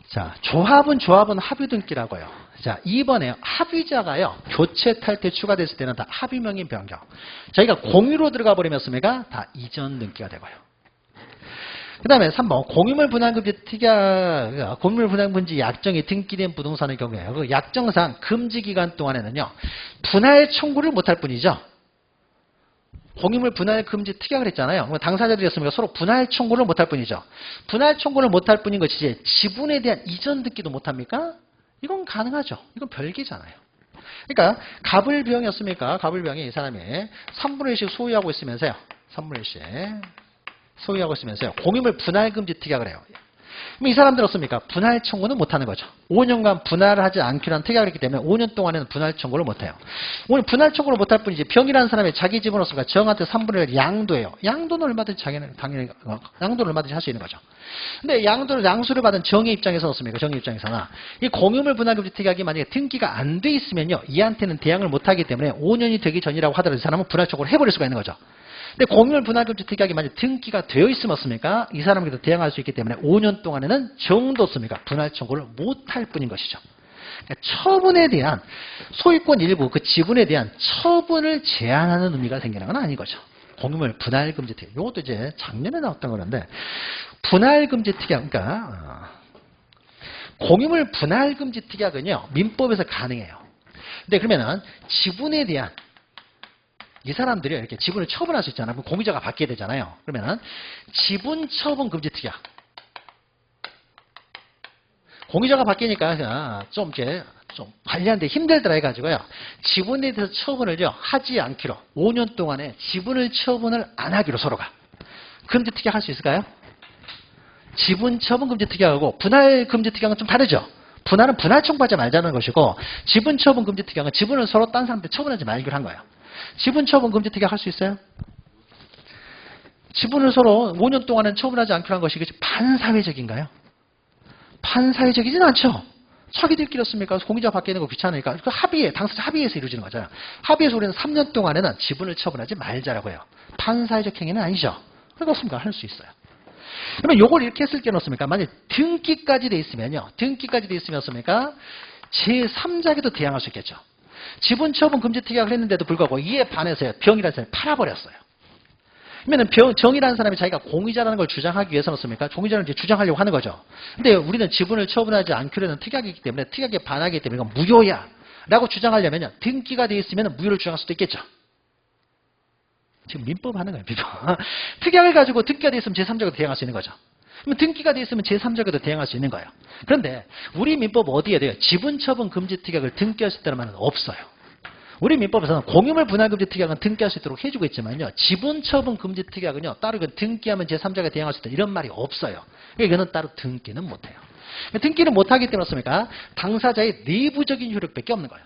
자, 조합은 합의 등기라고요. 자, 2번에 합의자가요. 교체 탈퇴 추가됐을 때는 다 합의명의 변경. 저희가 공유로 들어가 버리면 다 이전 등기가 되고요. 그 다음에 3번 공유물 분할금지 특약 공유물 분할금지 약정이 등기된 부동산의 경우에요. 그 약정상 금지 기간 동안에는요. 분할 청구를 못할 뿐이죠. 공유물 분할 금지 특약을 했잖아요. 당사자들이었으니까 서로 분할 청구를 못할 뿐이죠. 분할 청구를 못할 뿐인 것이지 지분에 대한 이전 등기도 못합니까? 이건 가능하죠. 이건 별개잖아요. 그러니까 갑을병이었습니까? 갑을병이 이 사람이 3분의 1씩 소유하고 있으면서요. 3분의 1씩 소유하고 있으면서요. 공유물 분할 금지 특약을 해요. 그럼 이 사람들 어떻습니까? 분할 청구는 못하는 거죠. 5년간 분할을 하지 않기로 한 특약을 했기 때문에 5년 동안에는 분할 청구를 못해요. 오늘 분할 청구를 못할 뿐이지 병이라는 사람이 자기 집으로서 정한테 3분의 1 양도해요. 양도는 얼마든지 자기는 당연히 양도를 얼마든지 할 수 있는 거죠. 근데 양수를 받은 정의 입장에서 어떻습니까? 정의 입장에서는 이 공유물 분할금지 특약이 만약에 등기가 안 돼 있으면요. 이한테는 대항을 못하기 때문에 5년이 되기 전이라고 하더라도 이 사람은 분할 청구를 해버릴 수가 있는 거죠. 근데 공유물 분할금지 특약이 만약 등기가 되어 있으면 어떻습니까? 이 사람에게도 대항할 수 있기 때문에 5년 동안에는 정도 없습니까? 분할 청구를 못할 뿐인 것이죠. 그러니까 처분에 대한 소유권 일부 그 지분에 대한 처분을 제한하는 의미가 생기는 건 아닌 거죠. 공유물 분할금지 특약. 이것도 이제 작년에 나왔던 거는데 분할금지 특약 그러니까 공유물 분할금지 특약은요. 민법에서 가능해요. 근데 그러면은 지분에 대한 이 사람들이 이렇게 지분을 처분할 수 있잖아요. 그럼 공유자가 바뀌게 되잖아요. 그러면은 지분 처분 금지 특약. 공유자가 바뀌니까 좀 이렇게 좀 관리하는데 힘들더라 해가지고요. 지분에 대해서 처분을요 하지 않기로 5년 동안에 지분을 처분을 안 하기로 서로가 금지 특약할 수 있을까요? 지분 처분 금지 특약하고 분할 금지 특약은 좀 다르죠. 분할은 분할 청구하지 말자는 것이고 지분 처분 금지 특약은 지분을 서로 딴 사람한테 처분하지 말기로 한 거예요. 지분 처분 금지 특약 할 수 있어요? 지분을 서로 5년 동안은 처분하지 않기로 한 것이 반사회적인가요? 반사회적이진 않죠. 자기들끼리 였습니까? 공유자 바뀌는 거 귀찮으니까 그 합의에 당사자 합의에서 이루어지는 거잖아요. 합의에서 우리는 3년 동안에는 지분을 처분하지 말자라고 해요. 반사회적 행위는 아니죠. 그렇습니까? 할 수 있어요. 그러면 요걸 이렇게 했을 게 어떻습니까? 만약에 등기까지 돼 있으면요. 등기까지 돼 있으면 어떻습니까? 제3자에게도 대항할 수 있겠죠. 지분 처분 금지 특약을 했는데도 불구하고 이에 반해서요. 병이라는 사람이 팔아버렸어요. 그러면 정이라는 사람이 자기가 공유자라는 걸 주장하기 위해서는 어떻습니까? 공유자를 이제 주장하려고 하는 거죠. 근데 우리는 지분을 처분하지 않기로 하는 특약이기 때문에 특약에 반하기 때문에 이건 무효야 라고 주장하려면요. 등기가 돼 있으면 무효를 주장할 수도 있겠죠. 지금 민법 하는 거예요. 민법. 특약을 가지고 등기가 돼 있으면 제3자가 대항할 수 있는 거죠. 그러면 등기가 돼 있으면 제3자가 대항할 수 있는 거예요. 그런데 우리 민법 어디에 돼요? 지분 처분 금지 특약을 등기할 수 있다는 말은 없어요. 우리 민법에서는 공유물 분할 금지 특약은 등기할 수 있도록 해주고 있지만요. 지분 처분 금지 특약은요. 따로 등기하면 제3자가 대항할 수 있다. 이런 말이 없어요. 이거는 따로 등기는 못해요. 등기는 못하기 때문에 어떻습니까? 당사자의 내부적인 효력밖에 없는 거예요.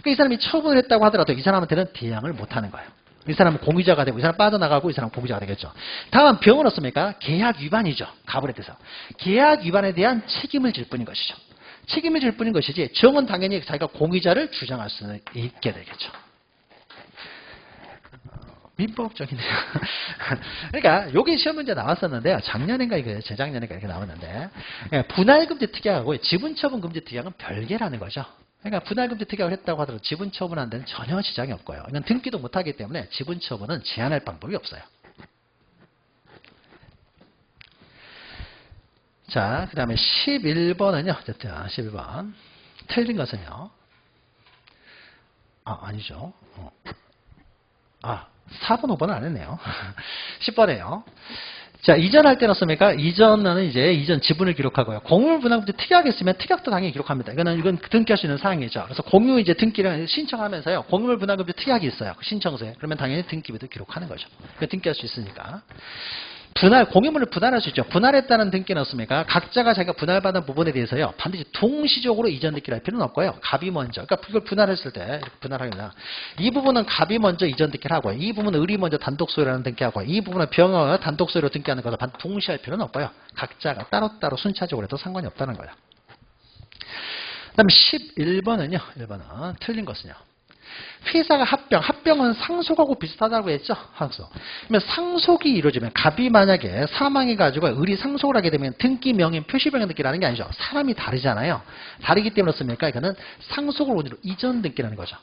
그러니까 이 사람이 처분을 했다고 하더라도 이 사람한테는 대항을 못하는 거예요. 이 사람은 공유자가 되고 이 사람 빠져나가고 이 사람은 공유자가 되겠죠. 다음 병은 어떻습니까? 계약 위반이죠. 가불에 대해서. 계약 위반에 대한 책임을 질 뿐인 것이죠. 책임을 질 뿐인 것이지 정은 당연히 자기가 공유자를 주장할 수 있게 되겠죠. 민법적이네요. 그러니까 여기 시험 문제 나왔었는데요. 작년인가 이거 재작년인가 이렇게 나왔는데 분할금지 특약하고 지분처분금지 특약은 별개라는 거죠. 그러니까 분할금지 특약을 했다고 하더라도 지분처분하는 데는 전혀 지장이 없고요. 이건 등기도 못하기 때문에 지분처분은 제한할 방법이 없어요. 자, 그 다음에 11번은요. 어쨌든 11번. 틀린 것은요. 아니죠. 4번, 5번은 안 했네요. 10번에요. 자, 이전할 때는 어떻습니까? 이전은 이제 이전 지분을 기록하고요. 공유물 분할금지 특약이 있으면 특약도 당연히 기록합니다. 이건 등기할 수 있는 사항이죠. 그래서 공유 이제 등기를 신청하면서요. 공유물 분할금지 특약이 있어요. 그 신청서에. 그러면 당연히 등기비도 기록하는 거죠. 등기할 수 있으니까. 공유물을 분할할 수 있죠. 분할했다는 등기는 어떻습니까? 각자가 자기가 분할받은 부분에 대해서요. 반드시 동시적으로 이전 등기를 할 필요는 없고요. 갑이 먼저. 그러니까 이걸 분할했을 때 이렇게 분할하겠다. 이 부분은 갑이 먼저 이전 등기를 하고요. 이 부분은 을이 먼저 단독 소유라는 등기하고 이 부분은 병을 단독 소유로 등기하는 것을 반드시 동시에 할 필요는 없고요. 각자가 따로따로 순차적으로 해도 상관이 없다는 거예요. 그 다음에 11번은요. 1번은 틀린 것은요. 회사가 합병은 상속하고 비슷하다고 했죠. 상속. 그러면 상속이 이루어지면 갑이 만약에 사망해가지고 을이 상속을 하게 되면 등기 명인 표시병인 등기라는 게 아니죠. 사람이 다르잖아요. 다르기 때문에 씁니까? 이거는 상속을 원인으로 이전 등기라는 거죠.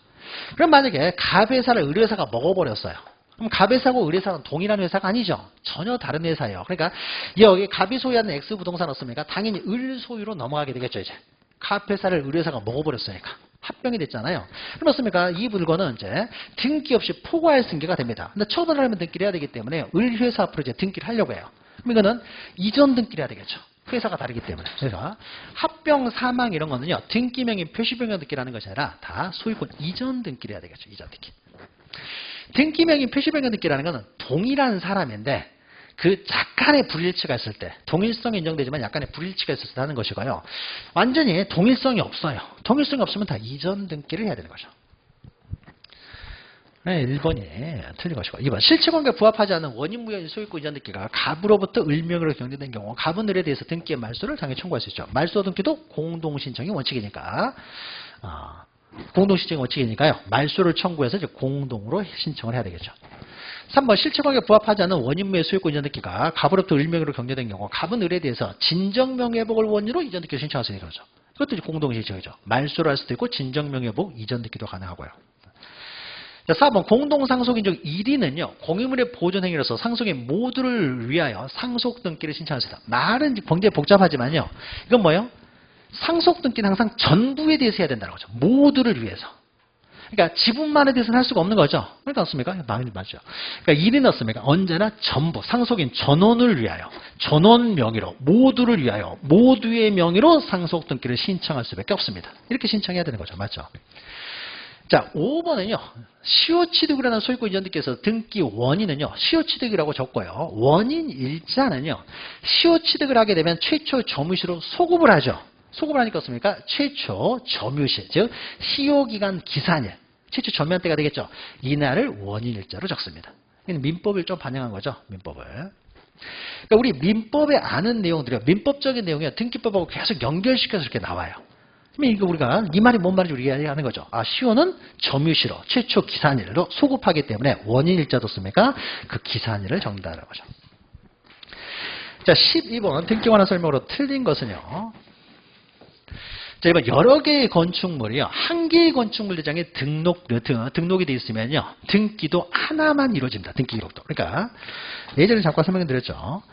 그럼 만약에 갑회사를 을회사가 먹어버렸어요. 그럼 갑회사하고 을회사는 동일한 회사가 아니죠. 전혀 다른 회사예요. 그러니까 여기 갑이 소유하는 X부동산 없습니까? 당연히 을 소유로 넘어가게 되겠죠. 이제 갑회사를 을회사가 먹어버렸으니까. 합병이 됐잖아요. 그렇습니까? 이 물건은 이제 등기 없이 포괄 승계가 됩니다. 근데 처분을 하면 등기를 해야 되기 때문에 을회사 앞으로 이제 등기를 하려고 해요. 그럼 이거는 이전 등기를 해야 되겠죠. 회사가 다르기 때문에. 그래서 합병, 사망 이런 거는요. 등기명인 표시병인 등기라는 것이 아니라 다 소유권 이전 등기를 해야 되겠죠. 이전 등기. 등기명인 표시병인 등기라는 거는 동일한 사람인데 그 약간의 불일치가 있을 때 동일성이 인정되지만 약간의 불일치가 있을 때 하는 것이고요. 완전히 동일성이 없어요. 동일성이 없으면 다 이전 등기를 해야 되는 거죠. 네, 1번이 틀린 것이고 2번 실체관계에 부합하지 않는 원인무효인 소유권 이전 등기가 갑으로부터 을명으로 경제된 경우 갑은 을에 대해서 등기의 말소를 당연히 청구할 수 있죠. 말소 등기도 공동신청이 원칙이니까 공동신청이 원칙이니까요. 말소를 청구해서 이제 공동으로 신청을 해야 되겠죠. 3번 실체관계에 부합하지 않는 원인무효 소유권 이전 등기가 갑으로부터 을명으로 경제된 경우 갑은 을에 대해서 진정명예회복을 원인으로 이전 등기를 신청할 수 있는 거죠. 그것도 이제 공동신청이죠. 말소를 할 수도 있고 진정명예회복 이전 등기도 가능하고요. 자, 4번 공동상속인적 1위는요. 공유물의 보존행위로서 상속인 모두를 위하여 상속 등기를 신청할 수 있다. 말은 굉장히 복잡하지만요. 이건 뭐예요? 상속 등기는 항상 전부에 대해서 해야 된다는 거죠. 모두를 위해서. 그러니까 지분만에 대해서는 할 수가 없는 거죠. 그러니까 어떻습니까? 맞죠. 그러니까 1인 어떻습니까? 언제나 전부, 상속인 전원을 위하여, 전원 명의로, 모두를 위하여, 모두의 명의로 상속 등기를 신청할 수밖에 없습니다. 이렇게 신청해야 되는 거죠. 맞죠? 자, 5번은요. 시효취득이라는 소유권 이전 등기에서 등기 원인은요. 시효취득이라고 적고요. 원인 일자는요. 시효취득을 하게 되면 최초 점유시로 소급을 하죠. 소급을 하니까 어떻습니까? 최초 점유시, 즉 시효기간 기산일, 최초 점유한 때가 되겠죠. 이날을 원인일자로 적습니다. 이는 민법을 좀 반영한 거죠. 민법을. 그러니까 우리 민법에 아는 내용들이요. 민법적인 내용이요. 등기법하고 계속 연결시켜서 이렇게 나와요. 그러면 이거 우리가 이 말이 뭔 말인지 우리가 이해하는 거죠. 아, 시효는 점유시로 최초 기산일로 소급하기 때문에 원인일자 뒀습니까? 그 기산일을 적는다는 거죠. 자, 12번 등기 관한 설명으로 틀린 것은요. 자, 이번 여러 개의 건축물이요. 한 개의 건축물 대장에 등록이 되어 있으면요. 등기도 하나만 이루어집니다. 등기 기록도. 그러니까 예전에 잠깐 설명드렸죠.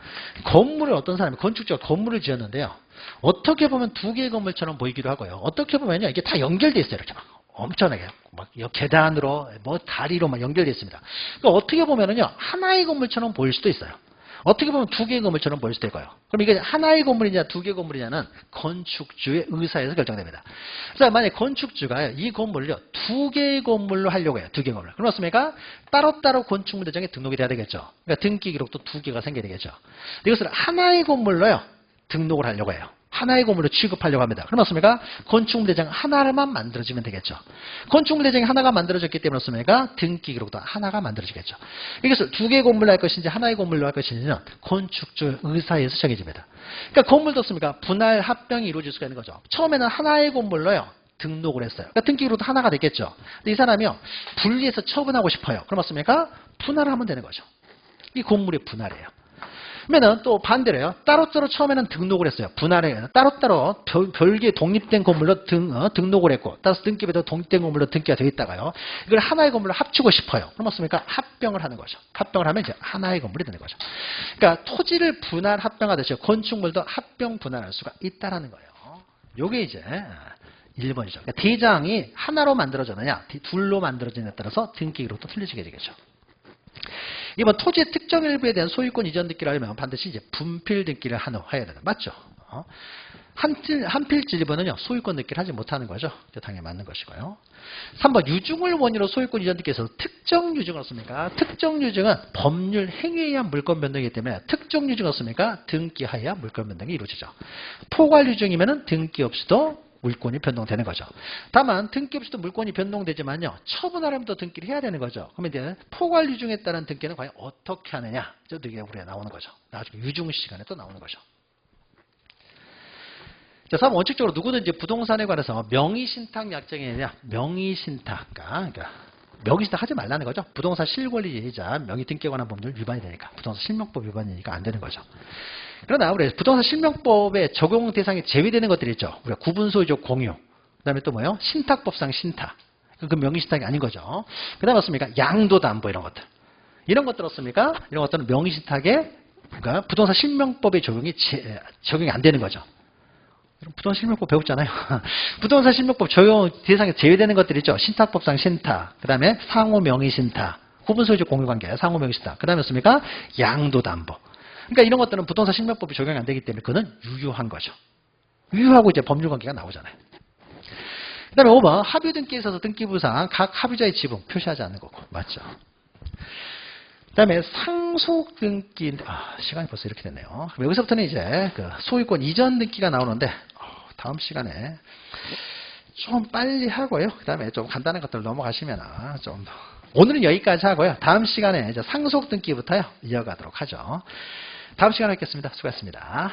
건물을 어떤 사람이 건축주가 건물을 지었는데요. 어떻게 보면 두 개의 건물처럼 보이기도 하고요. 어떻게 보면요. 이게 다 연결되어 있어요. 이렇게 막 엄청나게 막 계단으로 뭐 다리로 막 연결되어 있습니다. 그러니까 어떻게 보면은요. 하나의 건물처럼 보일 수도 있어요. 어떻게 보면 두 개의 건물처럼 보일 수도 있고요. 그럼 이게 하나의 건물이냐 두 개의 건물이냐는 건축주의 의사에서 결정됩니다. 그래서 만약에 건축주가 이 건물을요. 두 개의 건물로 하려고 해요. 두 개의 건물. 그럼 어떻습니까? 따로따로 건축물 대장에 등록이 돼야 되겠죠. 그러니까 등기 기록도 두 개가 생겨야 되겠죠. 이것을 하나의 건물로요. 등록을 하려고 해요. 하나의 건물로 취급하려고 합니다. 그럼 어떻습니까? 건축물 대장 하나만 만들어지면 되겠죠. 건축물 대장이 하나가 만들어졌기 때문에 어떻습니까? 등기 기록도 하나가 만들어지겠죠. 이것을 두 개의 건물로 할 것인지 하나의 건물로 할 것인지는 건축주의 의사에서 정해집니다. 그러니까 건물도 어떻습니까? 분할 합병이 이루어질 수가 있는 거죠. 처음에는 하나의 건물로요. 등록을 했어요. 그러니까 등기 기록도 하나가 되겠죠. 근데 이 사람이요. 분리해서 처분하고 싶어요. 그럼 어떻습니까? 분할을 하면 되는 거죠. 이 건물의 분할이에요. 그러면 또 반대로요. 따로따로 처음에는 등록을 했어요. 분할에 따로따로 별개의 독립된 건물로 등록을 했고 따라서 등기부에도 독립된 건물로 등기가 되어 있다가요. 이걸 하나의 건물로 합치고 싶어요. 그럼 어떻습니까? 합병을 하는 거죠. 합병을 하면 이제 하나의 건물이 되는 거죠. 그러니까 토지를 분할 합병하듯이 건축물도 합병 분할할 수가 있다라는 거예요. 요게 이제 1번이죠. 그러니까 대장이 하나로 만들어졌느냐 둘로 만들어지느냐에 따라서 등기 기록도 틀려지게 되겠죠. 이번 토지의 특정 일부에 대한 소유권 이전 등기를 하려면 반드시 이제 분필 등기를 해야 된다. 맞죠? 한필 일부는요, 소유권 등기를 하지 못하는 거죠. 당연히 맞는 것이고요. 3번, 유증을 원인으로 소유권 이전 등기에서 특정 유증은 없습니까? 특정 유증은 법률 행위에 의한 물권 변동이기 때문에 특정 유증은 없습니까? 등기하여야 물권 변동이 이루어지죠. 포괄 유증이면은 등기 없이도 물권이 변동되는 거죠. 다만 등기 없이도 물권이 변동되지만요. 처분하려면 등기를 해야 되는 거죠. 그러면 이제 포괄 유증에 따른 등기는 과연 어떻게 하느냐. 저도 이게 우리가 나오는 거죠. 나중에 유증 시간에 또 나오는 거죠. 자, 3번 원칙적으로 누구든지 부동산에 관해서 명의신탁 약정이냐. 명의신탁. 그러니까 명의신탁 하지 말라는 거죠. 부동산 실권리자 명의 등기에 관한 법률 위반이 되니까. 부동산 실명법 위반이니까 안 되는 거죠. 그러나 우리 부동산 실명법에 적용 대상이 제외되는 것들이 있죠. 우리가 구분소유적 공유. 그 다음에 또 뭐요? 신탁법상 신탁. 그 명의신탁이 아닌 거죠. 그 다음에 어떻습니까? 양도담보 이런 것들. 이런 것들 어떻습니까? 이런 것들은 명의신탁에 그러니까 부동산 실명법에 적용이 안 되는 거죠. 부동산 실명법 배웠잖아요. 부동산 실명법 적용 대상에 제외되는 것들이 있죠. 신탁법상 신탁. 그 다음에 상호 명의신탁. 구분소유적 공유관계. 상호 명의신탁. 그 다음에 어떻습니까? 양도담보. 그러니까 이런 것들은 부동산 실명법이 적용이 안 되기 때문에 그거는 유효한 거죠. 유효하고 이제 법률관계가 나오잖아요. 그 다음에 5번 합의 등기에 있어서 등기부상 각 합의자의 지분 표시하지 않는 거고. 맞죠. 그 다음에 상속 등기 시간이 벌써 이렇게 됐네요. 그럼 여기서부터는 이제 그 소유권 이전 등기가 나오는데 다음 시간에 좀 빨리 하고요. 그 다음에 좀 간단한 것들 넘어가시면 좀 오늘은 여기까지 하고요. 다음 시간에 이제 상속 등기부터요 이어가도록 하죠. 다음 시간에 뵙겠습니다. 수고하셨습니다.